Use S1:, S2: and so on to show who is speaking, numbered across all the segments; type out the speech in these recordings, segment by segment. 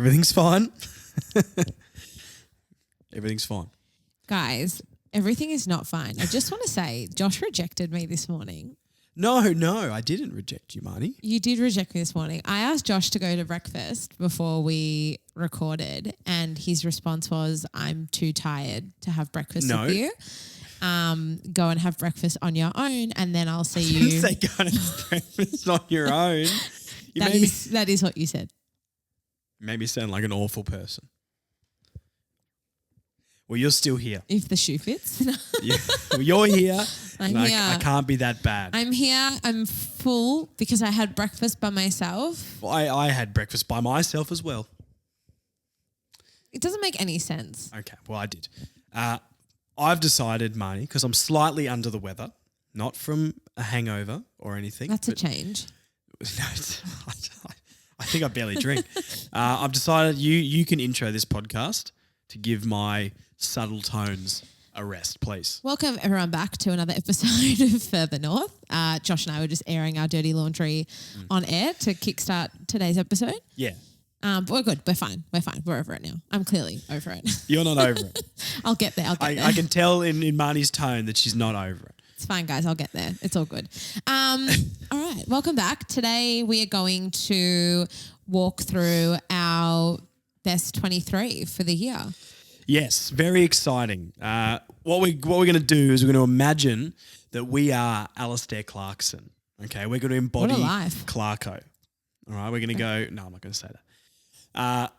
S1: Everything's fine. Everything's fine.
S2: Guys, everything is not fine. I just want to say, Josh rejected me this morning.
S1: No, I didn't reject you, Marnie.
S2: You did reject me this morning. I asked Josh to go to breakfast before we recorded, and his response was, I'm too tired to have breakfast with you. Go and have breakfast on your own, and then I'll see you.
S1: I didn't say go and have breakfast on your own.
S2: That is what you said.
S1: You made me sound like an awful person. Well, you're still here.
S2: If the shoe fits.
S1: Well, you're here.
S2: I'm here.
S1: I can't be that bad.
S2: I'm here. I'm full because I had breakfast by myself.
S1: Well, I had breakfast by myself as well.
S2: It doesn't make any sense.
S1: Okay, well, I did. I've decided, Marnie, because I'm slightly under the weather, not from a hangover or anything.
S2: That's a change.
S1: No, I think I barely drink. I've decided you can intro this podcast to give my subtle tones a rest, please.
S2: Welcome everyone back to another episode of Further North. Josh and I were just airing our dirty laundry on air to kickstart today's episode.
S1: Yeah.
S2: But we're good. We're fine. We're over it now. I'm clearly over it.
S1: You're not over it.
S2: I'll get there.
S1: I can tell in Marnie's tone that she's not over it.
S2: It's fine, guys. I'll get there. It's all good. All right. Welcome back. Today we are going to walk through our best 23 for the year.
S1: Yes, very exciting. What we're going to do is we're going to imagine that we are Alistair Clarkson. Okay, we're going to embody
S2: what a life.
S1: Clarko. All right, we're going to go. No, I'm not going to say that.
S2: I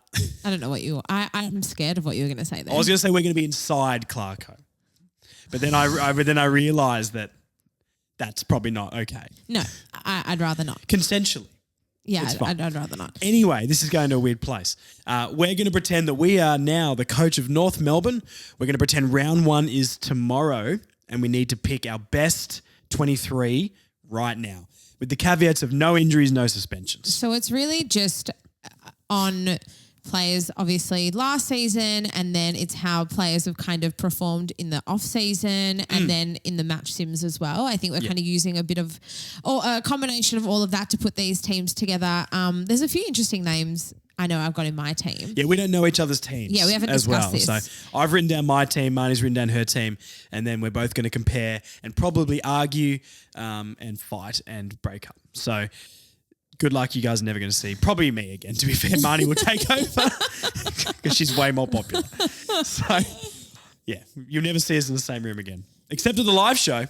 S2: don't know what you. I'm scared of what you were going to say there.
S1: I was going to say we're going to be inside Clarko, but then I realised that that's probably not okay.
S2: No, I'd rather not.
S1: Consensually.
S2: Yeah, I'd rather not.
S1: Anyway, this is going to a weird place. We're going to pretend that we are now the coach of North Melbourne. We're going to pretend round one is tomorrow and we need to pick our best 23 right now with the caveats of no injuries, no suspensions.
S2: So it's really just on players obviously last season, and then it's how players have kind of performed in the off season and then in the match sims as well. I think we're kind of using a bit of a combination of all of that to put these teams together. There's a few interesting names I know I've got in my team.
S1: Yeah, we don't know each other's teams.
S2: Yeah, we haven't discussed this.
S1: So I've written down my team, Marnie's written down her team, and then we're both going to compare and probably argue and fight and break up. So good luck, you guys are never going to see. Probably me again, to be fair. Marnie will take over because she's way more popular. So, yeah, you'll never see us in the same room again. Except at the live show.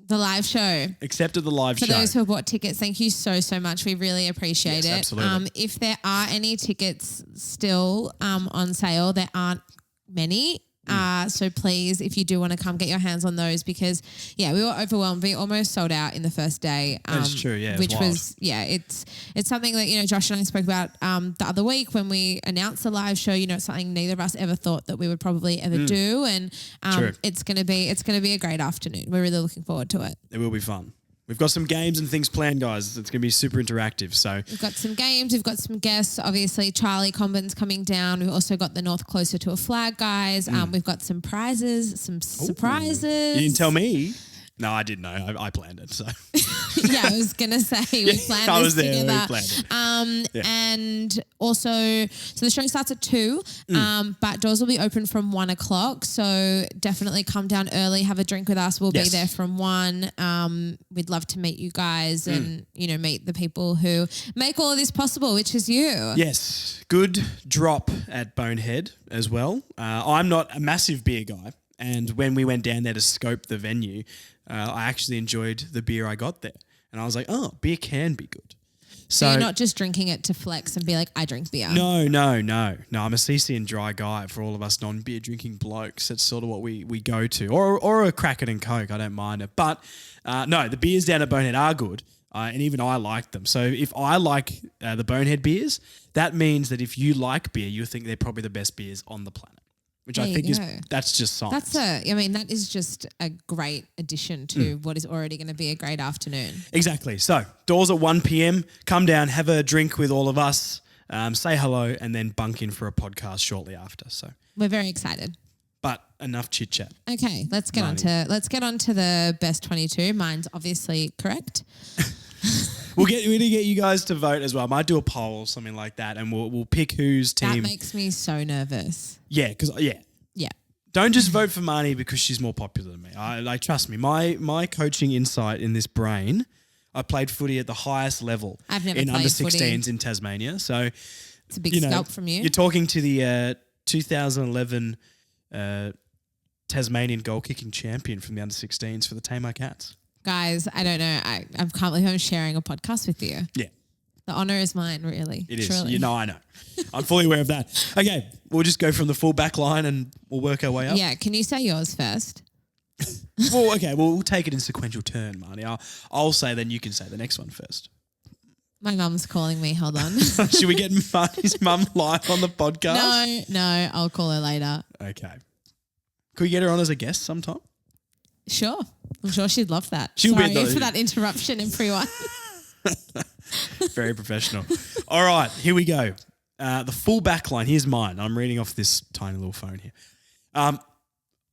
S2: The live show.
S1: Except at the live show.
S2: For those who have bought tickets, thank you so much. We really appreciate it.
S1: Absolutely.
S2: If there are any tickets still on sale, there aren't many. So please, if you do want to come, get your hands on those because, yeah, we were overwhelmed. We almost sold out in the first day.
S1: That's true, yeah.
S2: Which was, it's something that, Josh and I spoke about the other week when we announced the live show. It's something neither of us ever thought that we would probably ever do. And it's going to be a great afternoon. We're really looking forward to it.
S1: It will be fun. We've got some games and things planned, guys. It's going to be super interactive. So
S2: we've got some games. We've got some guests. Obviously, Charlie Combin's coming down. We've also got the North Closer to a Flag guys. We've got some prizes, some surprises.
S1: You didn't tell me. No, I didn't know. I planned it. So
S2: yeah, I was gonna say we planned
S1: I was
S2: this
S1: there.
S2: together.
S1: We planned it.
S2: And also, so the show starts at 2, but doors will be open from 1 o'clock. So definitely come down early, have a drink with us. We'll be there from 1. We'd love to meet you guys and meet the people who make all of this possible, which is you.
S1: Yes, good drop at Bonehead as well. I'm not a massive beer guy. And when we went down there to scope the venue, I actually enjoyed the beer I got there. And I was like, oh, beer can be good.
S2: So you're not just drinking it to flex and be like, I drink beer.
S1: No. I'm a CC and dry guy for all of us non-beer drinking blokes. That's sort of what we go to. Or a Kraken and Coke. I don't mind it. But no, the beers down at Bonehead are good. And even I like them. So if I like the Bonehead beers, that means that if you like beer, you think they're probably the best beers on the planet. Which I think that's just science.
S2: That is just a great addition to what is already going to be a great afternoon.
S1: Exactly. So doors at 1 p.m. Come down, have a drink with all of us, say hello, and then bunk in for a podcast shortly after. So
S2: we're very excited.
S1: But enough chit chat.
S2: Okay, let's get on to the best 22. Mine's obviously correct.
S1: We're going to get you guys to vote as well. I might do a poll or something like that, and we'll pick whose team.
S2: That makes me so nervous.
S1: Yeah, because
S2: Yeah.
S1: don't just vote for Marnie because she's more popular than me. Trust me, my coaching insight in this brain. I played footy at the highest level.
S2: I've never
S1: in
S2: played
S1: under 16s
S2: footy.
S1: in Tasmania. So
S2: It's a big scalp from you.
S1: You're talking to the 2011 Tasmanian goal kicking champion from the under 16s for the Tamar Cats.
S2: Guys, I don't know. I can't believe I'm sharing a podcast with you.
S1: Yeah.
S2: The honour is mine, really.
S1: It is.
S2: Truly.
S1: I know. I'm fully aware of that. Okay, we'll just go from the full back line and we'll work our way up.
S2: Yeah, can you say yours first?
S1: Well, okay, we'll take it in sequential turn, Marnie. I'll say, then you can say the next one first.
S2: My mum's calling me. Hold on.
S1: Should we get Marnie's mum live on the podcast?
S2: No, I'll call her later.
S1: Okay. Could we get her on as a guest sometime?
S2: Sure. I'm sure she'd love that.
S1: She'll be
S2: Sorry for that interruption, everyone.
S1: Very professional. All right, here we go. The full back line. Here's mine. I'm reading off this tiny little phone here.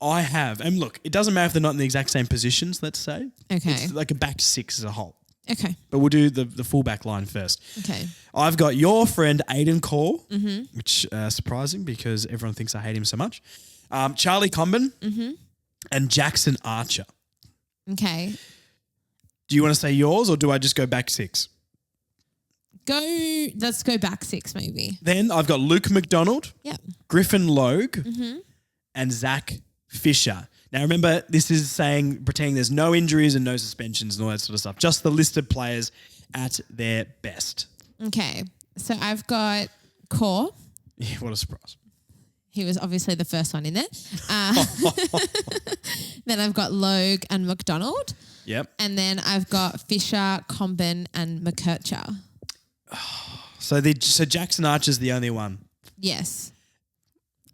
S1: I have, and look, it doesn't matter if they're not in the exact same positions, let's say.
S2: Okay.
S1: It's like a back six as a whole.
S2: Okay.
S1: But we'll do the full back line first.
S2: Okay.
S1: I've got your friend Aiden Core, which surprising because everyone thinks I hate him so much. Charlie Comben and Jackson Archer.
S2: Okay.
S1: Do you want to say yours or do I just go back six?
S2: Let's go back six maybe.
S1: Then I've got Luke McDonald,
S2: Yep.
S1: Griffin Logue, and Zach Fisher. Now remember, this is pretending there's no injuries and no suspensions and all that sort of stuff. Just the listed players at their best.
S2: Okay. So I've got Core.
S1: Yeah, what a surprise.
S2: He was obviously the first one in there. Then I've got Logue and McDonald.
S1: Yep.
S2: And then I've got Fisher, Comben and McKercher.
S1: So Jackson Archer's the only one.
S2: Yes.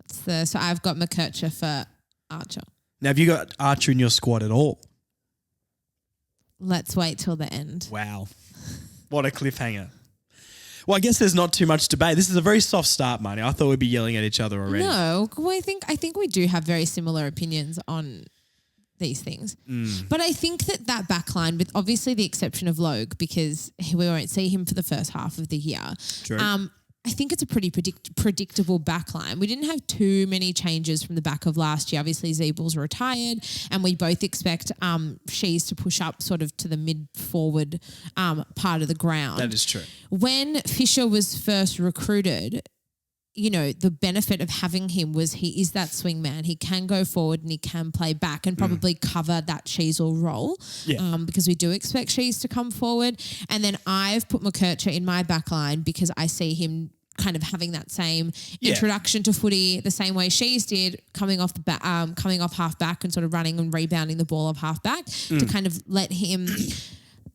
S2: So I've got McKercher for Archer.
S1: Now, have you got Archer in your squad at all?
S2: Let's wait till the end.
S1: Wow. What a cliffhanger. Well, I guess there's not too much debate. This is a very soft start, Marnie. I thought we'd be yelling at each other already.
S2: No, well, I think we do have very similar opinions on these things. But I think that back line, with obviously the exception of Logue, because we won't see him for the first half of the year.
S1: True.
S2: I think it's a pretty predictable backline. We didn't have too many changes from the back of last year. Obviously, Zeebel's retired, and we both expect Shees to push up sort of to the mid-forward part of the ground.
S1: That is true.
S2: When Fisher was first recruited, the benefit of having him was he is that swing man. He can go forward and he can play back and probably cover that Sheasel role because we do expect Shees to come forward. And then I've put McKercher in my back line because I see him kind of having that same introduction to footy the same way Shees did, coming off half back and sort of running and rebounding the ball off half back to kind of let him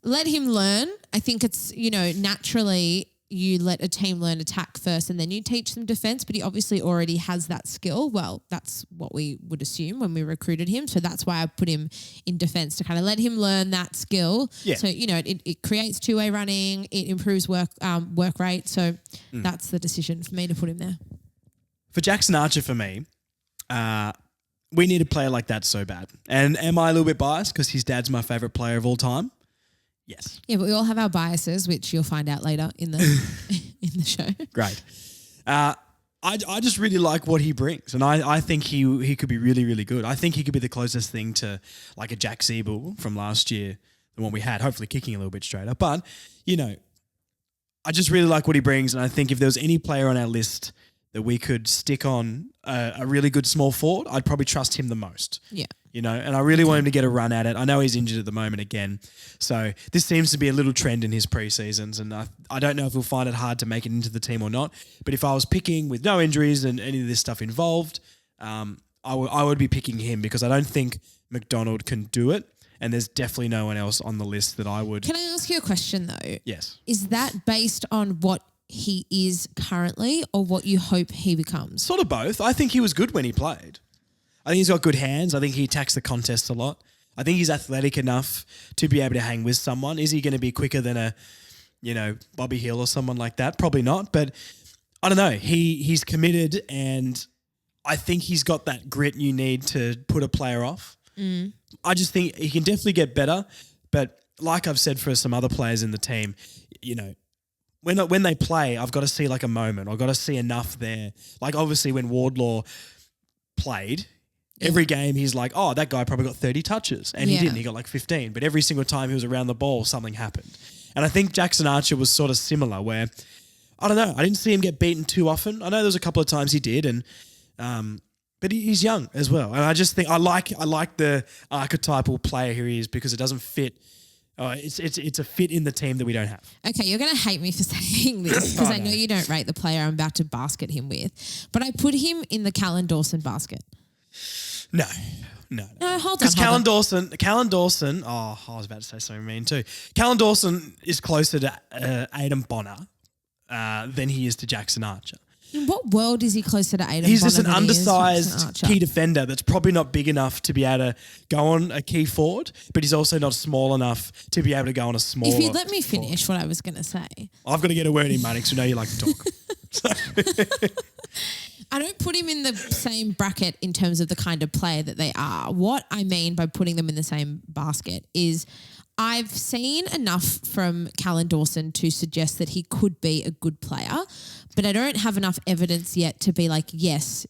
S2: learn. I think it's, naturally you let a team learn attack first and then you teach them defense, but he obviously already has that skill. Well, that's what we would assume when we recruited him. So that's why I put him in defense, to kind of let him learn that skill. Yeah. So, it creates two-way running, it improves work rate. So that's the decision for me to put him there.
S1: For Jackson Archer, for me, we need a player like that so bad. And am I a little bit biased because his dad's my favourite player of all time? Yes.
S2: Yeah, but we all have our biases, which you'll find out later in the in the show.
S1: Great. I just really like what he brings, and I think he could be really, really good. I think he could be the closest thing to like a Jack Zeebel from last year, the one we had, hopefully kicking a little bit straighter. But, I just really like what he brings, and I think if there was any player on our list that we could stick on a really good small forward, I'd probably trust him the most.
S2: Yeah.
S1: And I really want him to get a run at it. I know he's injured at the moment again. So this seems to be a little trend in his pre-seasons, and I don't know if he'll find it hard to make it into the team or not. But if I was picking with no injuries and any of this stuff involved, I would be picking him because I don't think McDonald can do it, and there's definitely no one else on the list that I would.
S2: Can I ask you a question though?
S1: Yes.
S2: Is that based on what he is currently or what you hope he becomes?
S1: Sort of both. I think he was good when he played. I think he's got good hands. I think he attacks the contest a lot. I think he's athletic enough to be able to hang with someone. Is he going to be quicker than a, Bobby Hill or someone like that? Probably not. But I don't know. He's committed, and I think he's got that grit you need to put a player off. I just think he can definitely get better, but like I've said for some other players in the team, when they play, I've got to see like a moment. I've got to see enough there. Like obviously when Wardlaw played, every game he's like, oh, that guy probably got 30 touches. And he didn't. He got like 15. But every single time he was around the ball, something happened. And I think Jackson Archer was sort of similar where, I don't know, I didn't see him get beaten too often. I know there was a couple of times he did, but he's young as well. And I just think I like the archetypal player he is because it doesn't fit. It's a fit in the team that we don't have.
S2: Okay, you're going to hate me for saying this because I know you don't rate the player I'm about to basket him with, but I put him in the Callan Dawson basket.
S1: No,
S2: hold on.
S1: Because Callan Dawson, I was about to say something mean too. Callan Dawson is closer to Aiden Bonner than he is to Jackson Archer.
S2: In what world is he closer to Aiden Bonner?
S1: He's just an
S2: than he is
S1: undersized key defender that's probably not big enough to be able to go on a key forward, but he's also not small enough to be able to go on a small.
S2: If you'd let me finish what I was going to say.
S1: I've got to get a word in, Marnie, because we know you like to talk.
S2: I don't put him in the same bracket in terms of the kind of player that they are. What I mean by putting them in the same basket is I've seen enough from Callan Dawson to suggest that he could be a good player, but I don't have enough evidence yet to be like, yes,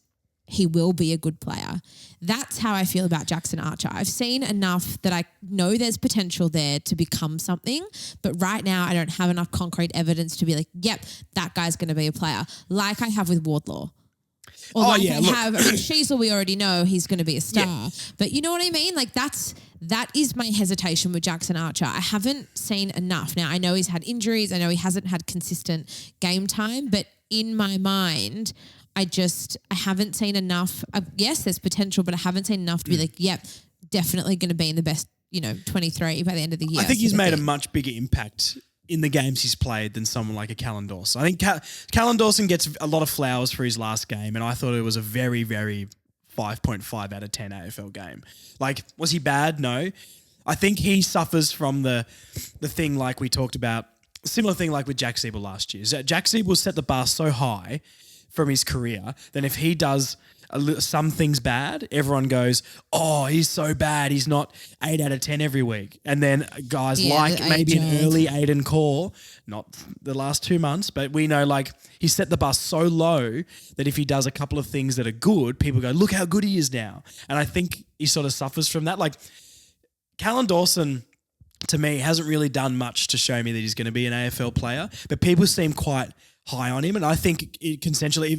S2: he will be a good player. That's how I feel about Jackson Archer. I've seen enough that I know there's potential there to become something, but right now I don't have enough concrete evidence to be like, yep, that guy's going to be a player, like I have with Wardlaw. Or Sheasel, we already know he's going to be a star. Yeah. But you know what I mean? Like that is my hesitation with Jackson Archer. I haven't seen enough. Now, I know he's had injuries. I know he hasn't had consistent game time. But in my mind, I haven't seen enough. Yes, there's potential, but I haven't seen enough to be like, yep, definitely going to be in the best, 23 by the end of the year.
S1: I think he's made a much bigger impact in the games he's played than someone like a Callan Dawson. I think Callan Dawson gets a lot of flowers for his last game, and I thought it was a very, very 5.5 out of 10 AFL game. Like, was he bad? No. I think he suffers from the thing like we talked about, similar thing like with Jack Siebel last year. Jack Siebel set the bar so high from his career, then if he does some things bad, everyone goes, oh, he's so bad. He's not 8 out of 10 every week. And then guys like maybe an early Aiden Core, not the last 2 months, but we know like he set the bar so low that if he does a couple of things that are good, people go, look how good he is now. And I think he sort of suffers from that. Like Callan Dawson, to me, hasn't really done much to show me that he's going to be an AFL player, but people seem quite high on him, and I think consensually,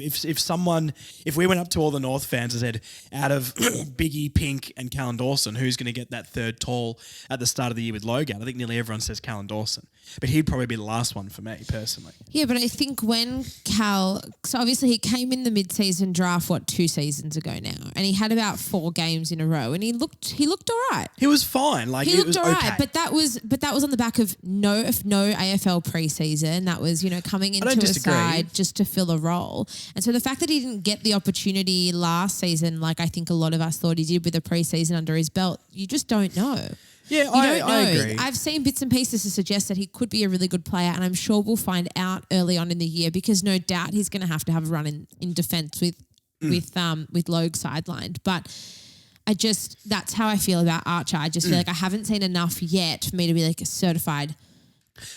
S1: if we went up to all the North fans and said, out of Biggie, Pink, and Callan Dawson, who's going to get that third tall at the start of the year with Logan? I think nearly everyone says Callan Dawson, but he'd probably be the last one for me personally.
S2: Yeah, but I think when so obviously he came in the mid-season draft 2 seasons ago now, and he had about 4 games in a row, and he looked all right.
S1: He was fine, like
S2: he
S1: it
S2: looked
S1: was
S2: all right,
S1: okay.
S2: but that was on the back of no AFL preseason. That was coming into a side just to fill a role, and so the fact that he didn't get the opportunity last season, like I think a lot of us thought he did with a preseason under his belt, you just don't know.
S1: Yeah, I agree.
S2: I've seen bits and pieces to suggest that he could be a really good player, and I'm sure we'll find out early on in the year because no doubt he's going to have a run in defence with Logue sidelined. But that's how I feel about Archer. I just feel like I haven't seen enough yet for me to be like a certified.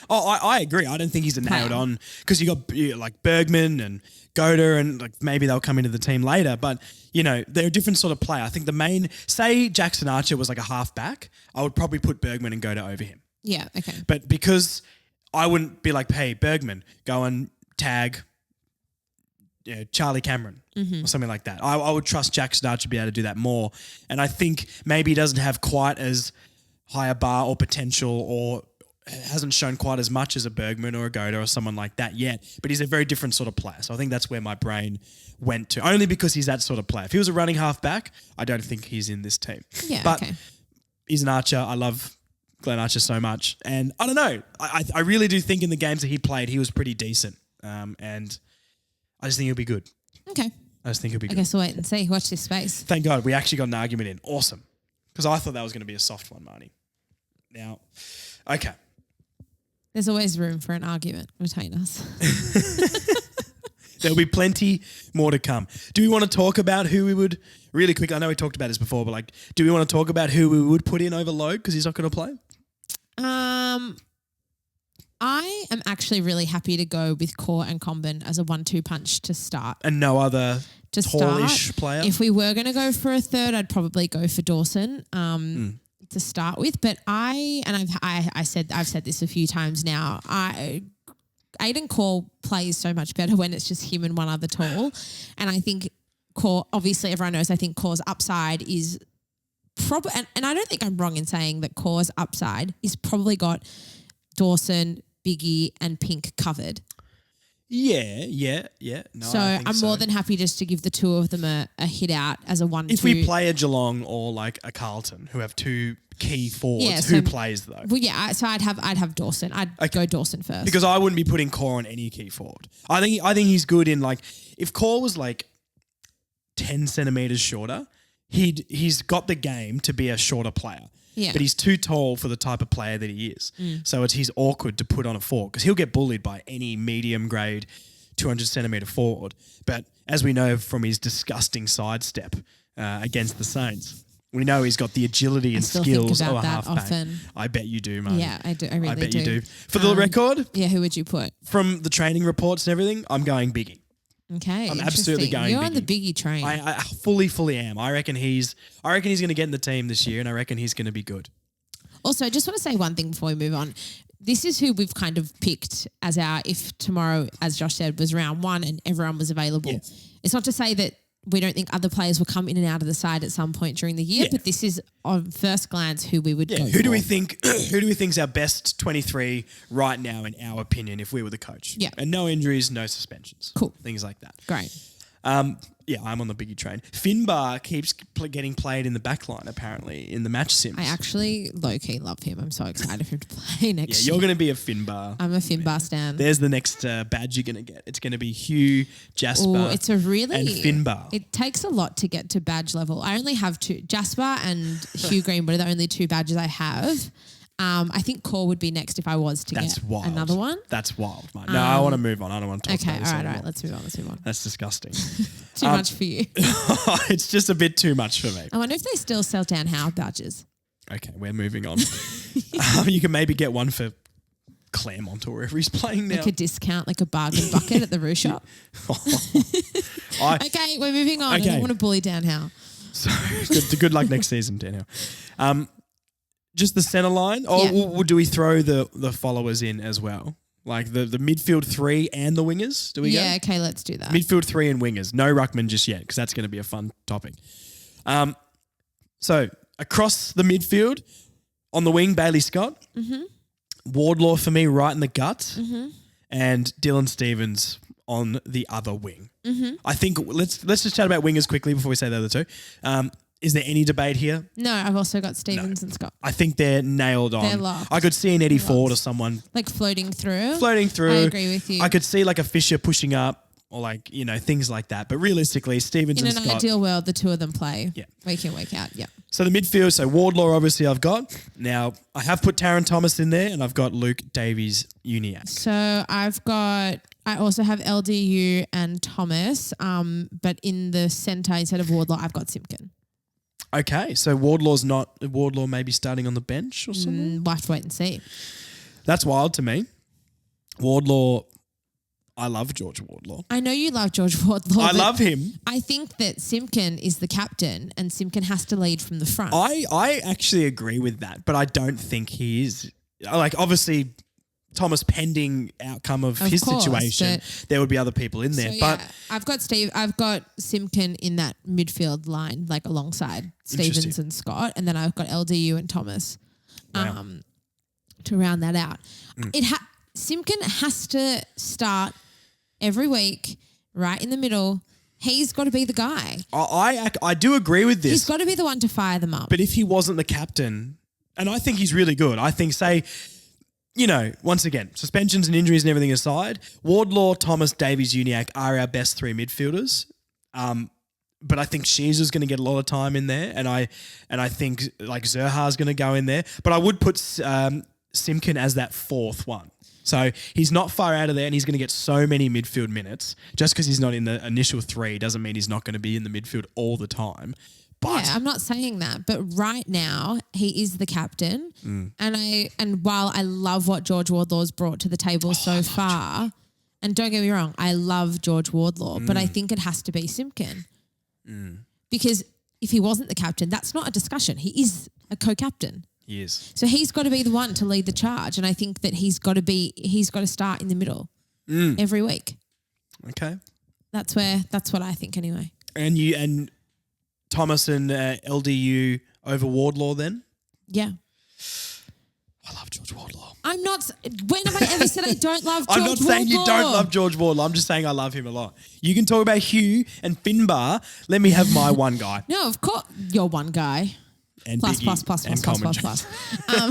S1: Oh, I agree. I don't think he's a nailed on because you got like Bergman and Goda, and like maybe they'll come into the team later, but they're a different sort of player. I think say Jackson Archer was like a halfback, I would probably put Bergman and Goda over him.
S2: Yeah, okay.
S1: But because I wouldn't be like, hey, Bergman, go and tag Charlie Cameron or something like that. I would trust Jackson Archer to be able to do that more. And I think maybe he doesn't have quite as high a bar or potential, or hasn't shown quite as much as a Bergman or a Goda or someone like that yet, but he's a very different sort of player. So I think that's where my brain went to, only because he's that sort of player. If he was a running halfback, I don't think he's in this team.
S2: Yeah,
S1: but
S2: okay.
S1: He's an Archer. I love Glenn Archer so much. And I don't know, I really do think in the games that he played, he was pretty decent. And I just think he'll be good.
S2: Okay.
S1: I just think he'll be good.
S2: I guess we'll wait and see. Watch this space.
S1: Thank God we actually got an argument in. Awesome. Because I thought that was going to be a soft one, Marnie. Now, okay.
S2: There's always room for an argument between us.
S1: There'll be plenty more to come. Do we want to talk about who we would, really quick, I know we talked about this before, but do we want to talk about who we would put in over Logue because he's not going to play?
S2: I am actually really happy to go with Core and Comben as a 1-2 punch to start.
S1: And no other
S2: To
S1: tallish
S2: start,
S1: player?
S2: if we were going to go for a third, I'd probably go for Dawson to start with. But I've said this a few times now. Aiden Core plays so much better when it's just him and one other tall, and I think Core. Obviously, everyone knows. I think Core's upside is probably, and I don't think I'm wrong in saying that Core's upside is probably got Dawson, Biggie, and Pink covered.
S1: Yeah. No,
S2: So I'm more than happy just to give the two of them a hit out as a 1-2.
S1: If we play a Geelong or like a Carlton who have two key forwards, who plays though?
S2: Well, yeah. So I'd have Dawson. I'd go Dawson first
S1: Because I wouldn't be putting Core on any key forward. I think he's good in like if Core was like 10 centimeters shorter, he's got the game to be a shorter player.
S2: Yeah.
S1: But he's too tall for the type of player that he is. So he's awkward to put on a forward because he'll get bullied by any medium grade 200 centimeter forward. But as we know from his disgusting sidestep against the Saints, we know he's got the agility and skills of a halfback.
S2: Often.
S1: I bet you do, man.
S2: Yeah, I do. I really
S1: I bet you do. For the record,
S2: yeah, who would you put?
S1: from the training reports and everything, I'm going Biggie.
S2: Okay,
S1: I'm absolutely going
S2: You're on the
S1: Biggie.
S2: Biggie train.
S1: I fully am. I reckon he's going to get in the team this year, and I reckon he's going to be good.
S2: Also, I just want to say one thing before we move on. This is who we've kind of picked as our, if tomorrow, as Josh said, was round 1 and everyone was available.
S1: Yeah.
S2: It's not to say that we don't think other players will come in and out of the side at some point during the year, but this is on first glance who we would go
S1: Who
S2: for.
S1: do we think? Who do we think's our best 23 right now, in our opinion, if we were the coach?
S2: Yeah.
S1: And no injuries, no suspensions.
S2: Cool.
S1: Things like that.
S2: Great.
S1: Yeah, I'm on the Biggie train. Finbar keeps getting played in the back line, apparently, in the match sims.
S2: I actually low-key love him. I'm so excited for him to play next
S1: Yeah,
S2: year.
S1: you're going to be a Finbar.
S2: I'm a Finbar stan.
S1: There's the next badge you're going to get. It's going to be Hugh, Jasper,
S2: Oh, it's a really
S1: and Finbar.
S2: It takes a lot to get to badge level. I only have 2. Jasper and Hugh Greenwood are the only 2 badges I have. I think Core would be next if I was to
S1: That's
S2: get
S1: wild.
S2: another one.
S1: That's wild, mate. No, I want to move on. I don't want to talk
S2: Okay,
S1: about this
S2: all right.
S1: anymore.
S2: Let's move on.
S1: That's disgusting.
S2: Too much for you.
S1: It's just a bit too much for me.
S2: I wonder if they still sell down Howe badges.
S1: Okay, we're moving on. You can maybe get one for Claremont or wherever he's playing now.
S2: Like a discount, like a bargain bucket at the Roo shop. Okay, we're moving on.
S1: Okay.
S2: I don't want to bully down Howe.
S1: So good luck next season, Daniel. Just the centre line, or do we throw the followers in as well? Like the midfield 3 and the wingers? Do we go?
S2: Yeah, okay, let's do that.
S1: Midfield 3 and wingers. No ruckman just yet, because that's going to be a fun topic. So across the midfield, on the wing, Bailey Scott. Mm-hmm. Wardlaw for me right in the gut. Mm-hmm. And Dylan Stevens on the other wing. Mm-hmm. I think let's just chat about wingers quickly before we say the other 2. Is there any debate here?
S2: No, I've also got Stevens and Scott.
S1: I think they're nailed on.
S2: They're locked.
S1: I could see an Eddie Ford or someone
S2: Like floating through.
S1: I
S2: agree with you.
S1: I could see like a Fisher pushing up or like, things like that. But realistically, Stevens
S2: In
S1: and
S2: an
S1: Scott.
S2: ideal world, the 2 of them play.
S1: Yeah.
S2: Week in, week out. Yeah.
S1: So the midfield, so Wardlaw obviously I've got. Now, I have put Taron Thomas in there and I've got Luke Davies Uniacke.
S2: So I also have LDU and Thomas, but in the centre instead of Wardlaw, I've got Simpkin.
S1: Okay, so Wardlaw maybe starting on the bench or something?
S2: We'll have to wait and see.
S1: That's wild to me. Wardlaw, I love George Wardlaw.
S2: I know you love George Wardlaw.
S1: I love him.
S2: I think that Simpkin is the captain and Simpkin has to lead from the front.
S1: I actually agree with that, but I don't think he is. Like, obviously, Thomas, pending outcome of his
S2: course,
S1: situation, there would be other people in there.
S2: So,
S1: but
S2: I've got Simpkin in that midfield line, like alongside Stevens and Scott, and then I've got LDU and Thomas to round that out. Simpkin has to start every week, right in the middle. He's got to be the guy.
S1: I do agree with this.
S2: He's got to be the one to fire them up.
S1: But if he wasn't the captain, and I think he's really good, I think, once again, suspensions and injuries and everything aside, Wardlaw, Thomas, Davies, Uniacke are our best 3 midfielders. But I think Shears is going to get a lot of time in there, and I think like Zerha's going to go in there. But I would put Simpkin as that 4th one. So he's not far out of there, and he's going to get so many midfield minutes. Just because he's not in the initial 3 doesn't mean he's not going to be in the midfield all the time. But
S2: I'm not saying that. But right now, he is the captain. And while I love what George Wardlaw's brought to the table so far, and don't get me wrong, I love George Wardlaw, but I think it has to be Simpkin. Because if he wasn't the captain, that's not a discussion. He is a co-captain.
S1: he is.
S2: So he's got to be the one to lead the charge. And I think that he's got to start in the middle every week.
S1: Okay.
S2: That's what I think anyway.
S1: And Thomas and LDU over Wardlaw then?
S2: Yeah.
S1: I love George Wardlaw.
S2: I'm not. When have I ever said I don't love George Wardlaw?
S1: I'm not saying you don't love George Wardlaw. I'm just saying I love him a lot. You can talk about Hugh and Finbar. Let me have my one guy.
S2: No, of course. You're one guy.
S1: And
S2: Plus.
S1: and Coleman Jones.
S2: I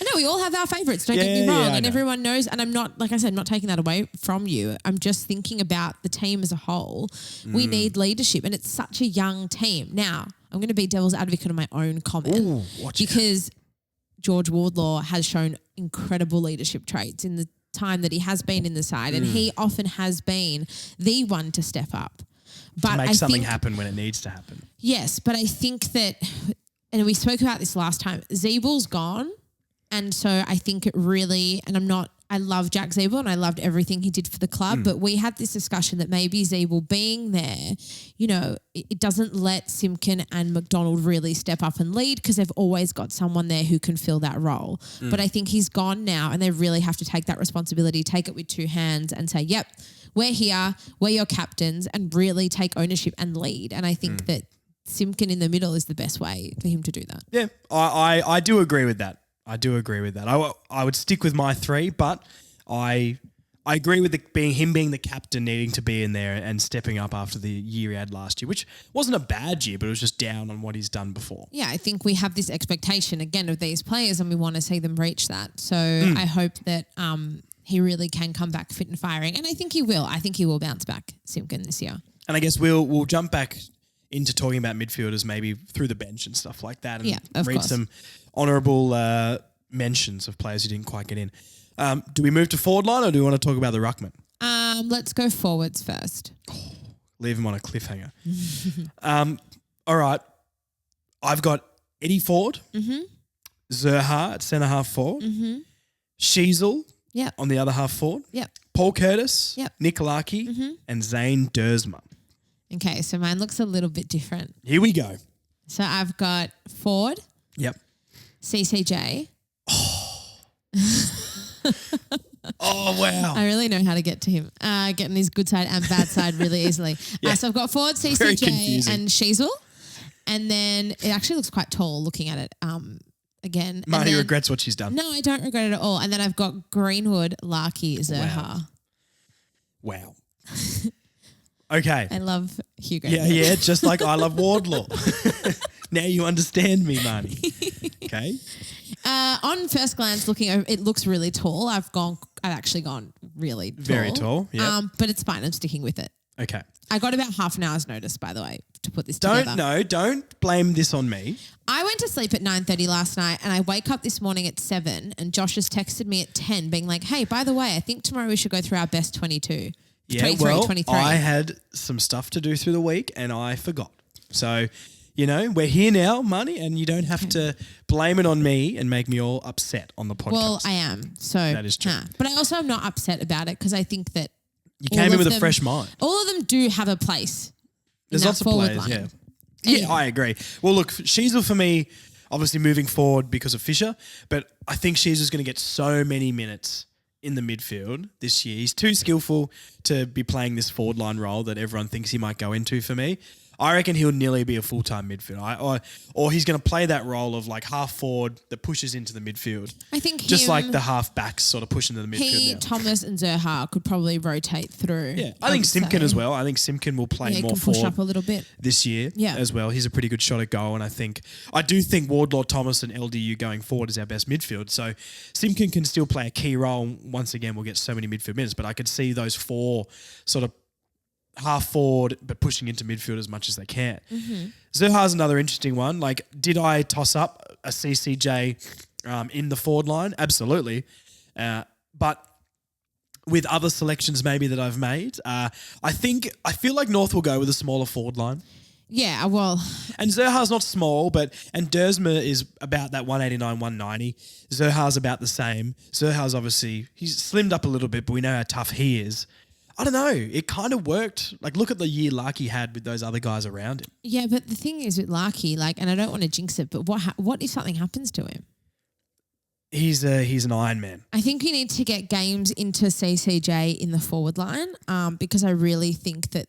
S2: know we all have our favourites, don't get me wrong. And everyone knows, and I'm not, like I said, I'm not taking that away from you. I'm just thinking about the team as a whole. We need leadership, and it's such a young team. Now, I'm going to be devil's advocate on my own comment because George Wardlaw has shown incredible leadership traits in the time that he has been in the side, and he often has been the one to step up. But
S1: to make something happen when it needs to happen.
S2: Yes, but I think that, and we spoke about this last time, Zeebel's gone. And so I think it really, and I love Jack Zeebel and I loved everything he did for the club, but we had this discussion that maybe Zeebel being there, it doesn't let Simpkin and McDonald really step up and lead because they've always got someone there who can fill that role. But I think he's gone now and they really have to take that responsibility, take it with two hands and say, yep, we're here, we're your captains, and really take ownership and lead. And I think that Simpkin in the middle is the best way for him to do that.
S1: Yeah, I do agree with that. I would stick with my three, but I agree with him being the captain, needing to be in there and stepping up after the year he had last year, which wasn't a bad year, but it was just down on what he's done before.
S2: Yeah, I think we have this expectation, again, of these players and we want to see them reach that. So I hope that he really can come back fit and firing. And I think he will. I think he will bounce back, Simpkin, this year.
S1: And I guess we'll jump back into talking about midfielders maybe through the bench and stuff like that and read some honourable mentions of players who didn't quite get in. Do we move to forward line or do we want to talk about the ruckman?
S2: Let's go forwards first.
S1: Leave him on a cliffhanger. All right. I've got Eddie Ford, Zerha at centre-half forward, Sheasel on the other half forward, Paul Curtis, Nick Larkey, and Zane Dersma.
S2: Okay, so mine looks a little bit different.
S1: Here we go.
S2: So I've got Ford.
S1: Yep.
S2: CCJ.
S1: Oh, wow.
S2: I really know how to get to him. Getting his good side and bad side really easily. So I've got Ford, CCJ, and Sheasel. And then it actually looks quite tall looking at it again.
S1: Marnie regrets what she's done.
S2: No, I don't regret it at all. And then I've got Greenwood, Larkey, Zerha.
S1: Wow. Okay.
S2: I love Hugh Greenwood.
S1: Yeah, just like I love Wardlaw. Now you understand me, Marnie. Okay.
S2: On first glance, looking over, it looks really tall. I've actually gone really tall.
S1: Very tall, yeah.
S2: But it's fine. I'm sticking with it.
S1: Okay.
S2: I got about half an hour's notice, by the way, to put this together.
S1: Don't blame this on me.
S2: I went to sleep at 9:30 last night and I wake up this morning at 7 and Josh has texted me at 10 being like, hey, by the way, I think tomorrow we should go through our best 22.
S1: Yeah,
S2: 23.
S1: I had some stuff to do through the week and I forgot. So, we're here now, Marnie, and you don't have to blame it on me and make me all upset on the podcast.
S2: Well, I am. So
S1: that is true.
S2: But I also am not upset about it because I think that
S1: you came in with a fresh mind.
S2: All of them do have a place.
S1: There's lots of players, line.
S2: Anyway.
S1: Yeah, I agree. Well, look, Sheasel for me, obviously moving forward because of Fisher, but I think Sheasel's going to get so many minutes in the midfield this year. He's too skillful to be playing this forward line role that everyone thinks he might go into for me. I reckon he'll nearly be a full-time midfielder. Or he's going to play that role of like half forward that pushes into the midfield.
S2: I think
S1: just like the half backs sort of push into the midfield now.
S2: Thomas and Zerha could probably rotate through.
S1: Yeah, I think Simpkin as well. I think Simpkin will play more forward.
S2: Push up a little bit
S1: this year as well. He's a pretty good shot at goal, and I do think Wardlaw, Thomas, and LDU going forward is our best midfield. So Simpkin can still play a key role. Once again, we'll get so many midfield minutes, but I could see those four sort of half forward but pushing into midfield as much as they can. Zerha's another interesting one. Like, did I toss up a CCJ in the forward line? Absolutely. But with other selections maybe that I've made, I feel like North will go with a smaller forward line.
S2: Yeah, well,
S1: And Zerha's not small, and Dersma is about that 189, 190. Zerha's about the same. Zerha's obviously, he's slimmed up a little bit, but we know how tough he is. I don't know. It kind of worked. Like, look at the year Larky had with those other guys around him.
S2: yeah, but the thing is with Larky, like, and I don't want to jinx it, but what if something happens to him?
S1: He's an Iron Man.
S2: I think you need to get games into CCJ in the forward line because I really think that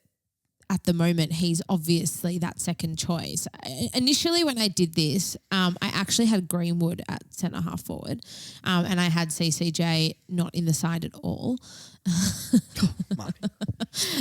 S2: at the moment he's obviously that second choice. Initially when I did this, I actually had Greenwood at centre half forward and I had CCJ not in the side at all.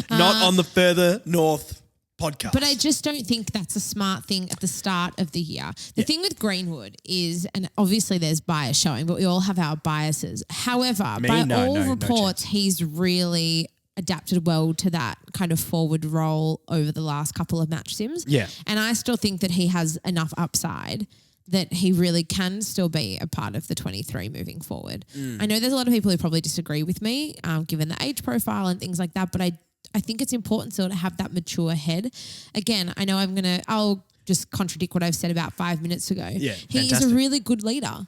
S1: Not on the Further North podcast.
S2: But I just don't think that's a smart thing at the start of the year. The thing with Greenwood is, and obviously there's bias showing, but we all have our biases. However, all reports, he's really adapted well to that kind of forward role over the last couple of match sims.
S1: Yeah.
S2: And I still think that he has enough upside that he really can still be a part of the 23 moving forward. I know there's a lot of people who probably disagree with me given the age profile and things like that, but I think it's important still to have that mature head. Again, I know I'll just contradict what I've said about 5 minutes ago.
S1: Yeah,
S2: he is a really good leader.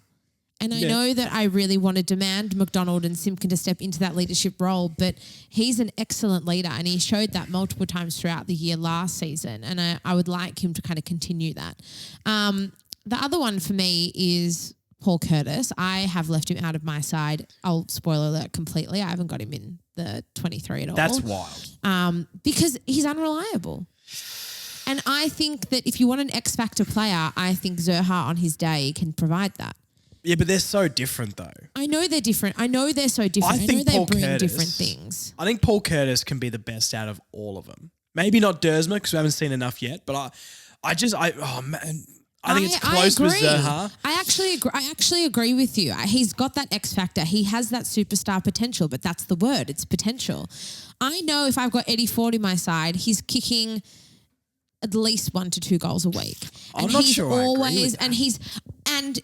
S2: And I know that I really want to demand McDonald and Simpkin to step into that leadership role, but he's an excellent leader and he showed that multiple times throughout the year last season. And I would like him to kind of continue that. The other one for me is Paul Curtis. I have left him out of my side. I'll spoiler alert completely. I haven't got him in the 23 at all.
S1: That's wild.
S2: Because he's unreliable. And I think that if you want an X Factor player, I think Zerha on his day can provide that.
S1: Yeah, but they're so different though.
S2: I know they're different. I know they're so different. I know they bring different things.
S1: I think Paul Curtis can be the best out of all of them. Maybe not Dersma because we haven't seen enough yet, but I think it's close with Zerha.
S2: I actually agree with you. He's got that X factor. He has that superstar potential, but that's the word. It's potential. I know if I've got Eddie Ford in my side, he's kicking at least 1 to 2 goals a week.
S1: I'm not sure I agree with that.
S2: And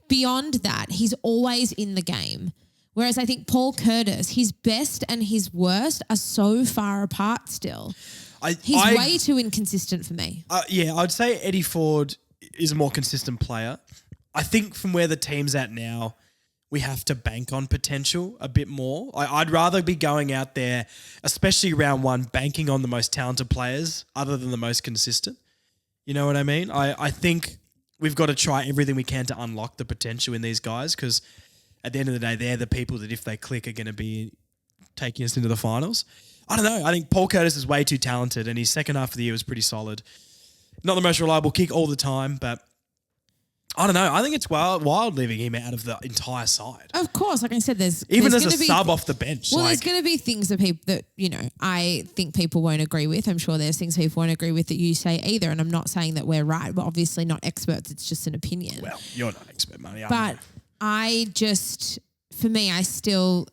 S2: beyond that, he's always in the game. Whereas I think Paul Curtis, his best and his worst are so far apart still. He's way too inconsistent for me.
S1: I'd say Eddie Ford is a more consistent player. I think from where the team's at now, we have to bank on potential a bit more. I'd rather be going out there, especially round one, banking on the most talented players other than the most consistent. You know what I mean? I think we've got to try everything we can to unlock the potential in these guys because at the end of the day, they're the people that if they click are going to be taking us into the finals. I don't know. I think Paul Curtis is way too talented and his second half of the year was pretty solid. Not the most reliable kick all the time, but I don't know. I think it's wild leaving him out of the entire side.
S2: Of course, like I said, there's
S1: as a sub off the bench.
S2: Well, there's going to be things that I think people won't agree with. I'm sure there's things people won't agree with that you say either, and I'm not saying that we're right. We're obviously not experts. It's just an opinion.
S1: Well, you're not expert, Marnie.
S2: But for me, I still.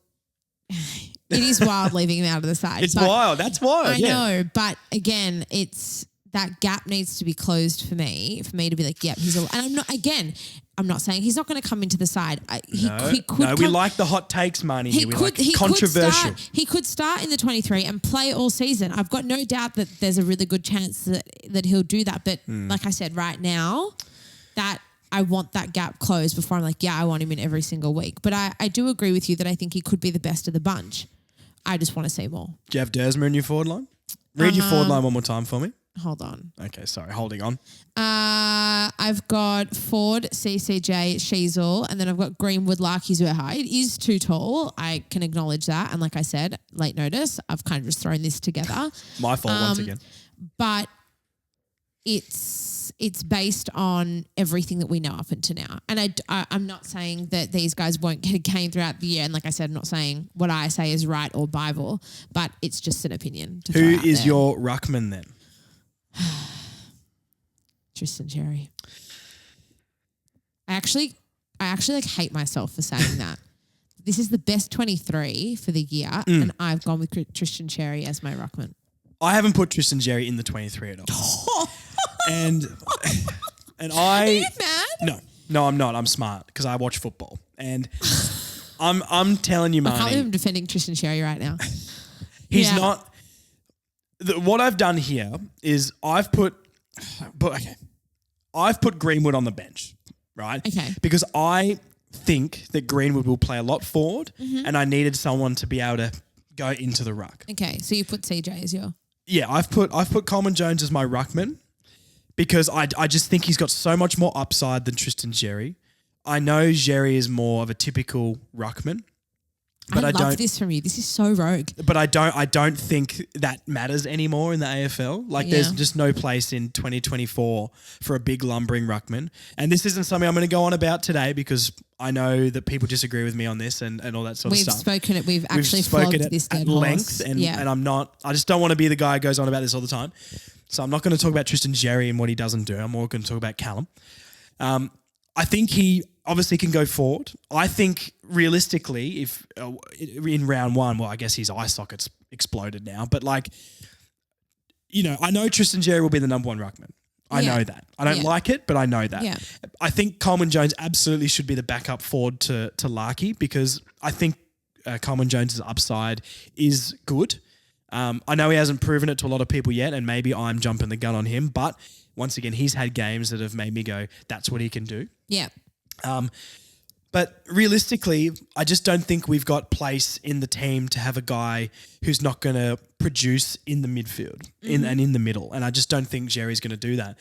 S2: It is wild leaving him out of the side.
S1: It's wild. That's wild.
S2: I know, but again, it's that gap needs to be closed for me to be like, yep, and I'm not saying he's not going to come into the side.
S1: We like the hot takes, Marnie. We like controversial.
S2: He could start in the 23 and play all season. I've got no doubt that there's a really good chance that he'll do that. But like I said, right now, that I want that gap closed before I'm like, I want him in every single week. But I do agree with you that I think he could be the best of the bunch. I just want to see more.
S1: Do you have Dersma in your forward line? Read your forward line one more time for me.
S2: Hold on.
S1: Okay, sorry. Holding on.
S2: I've got Ford, CCJ, Sheasel, and then I've got Greenwood, Larky, Zerha. It is too tall. I can acknowledge that. And like I said, late notice, I've kind of just thrown this together.
S1: My fault once again.
S2: But it's based on everything that we know up until now. And I'm not saying that these guys won't get a game throughout the year. And like I said, I'm not saying what I say is right or Bible, but it's just an opinion.
S1: Who is your ruckman then?
S2: Tristan Cherry. I actually like hate myself for saying that. This is the best 23 for the year, and I've gone with Tristan Cherry as my ruckman.
S1: I haven't put Tristan Cherry in the 23 at all. and I...
S2: Are you mad?
S1: No, I'm not. I'm smart because I watch football. And I'm telling you, Marnie...
S2: I can't believe I'm defending Tristan Cherry right now.
S1: He's not... what I've done here is I've put Greenwood on the bench, right?
S2: Okay.
S1: Because I think that Greenwood will play a lot forward, and I needed someone to be able to go into the ruck.
S2: Okay, so you put CJ as your...
S1: Yeah, I've put Coleman Jones as my ruckman because I just think he's got so much more upside than Tristan Xerri. I know Xerri is more of a typical ruckman. But I
S2: love this from you. This is so rogue.
S1: But I don't think that matters anymore in the AFL. Like there's just no place in 2024 for a big lumbering ruckman. And this isn't something I'm going to go on about today because I know that people disagree with me on this and all that sort of stuff.
S2: We've actually flogged this dead
S1: at
S2: horse.
S1: length and I just don't want to be the guy who goes on about this all the time. So I'm not going to talk about Tristan Xerri and what he doesn't do. I'm more going to talk about Callum. I think he obviously can go forward. I think realistically, if in round one, well, I guess his eye socket's exploded now, but I know Tristan Xerri will be the number one ruckman. I know that. I don't like it, but I know that.
S2: Yeah.
S1: I think Coleman Jones absolutely should be the backup forward to Larkey because I think Coleman Jones' upside is good. I know he hasn't proven it to a lot of people yet, and maybe I'm jumping the gun on him, but once again, he's had games that have made me go, that's what he can do.
S2: Yeah.
S1: But realistically, I just don't think we've got place in the team to have a guy who's not going to produce in the midfield and in the middle. And I just don't think Xerri's going to do that.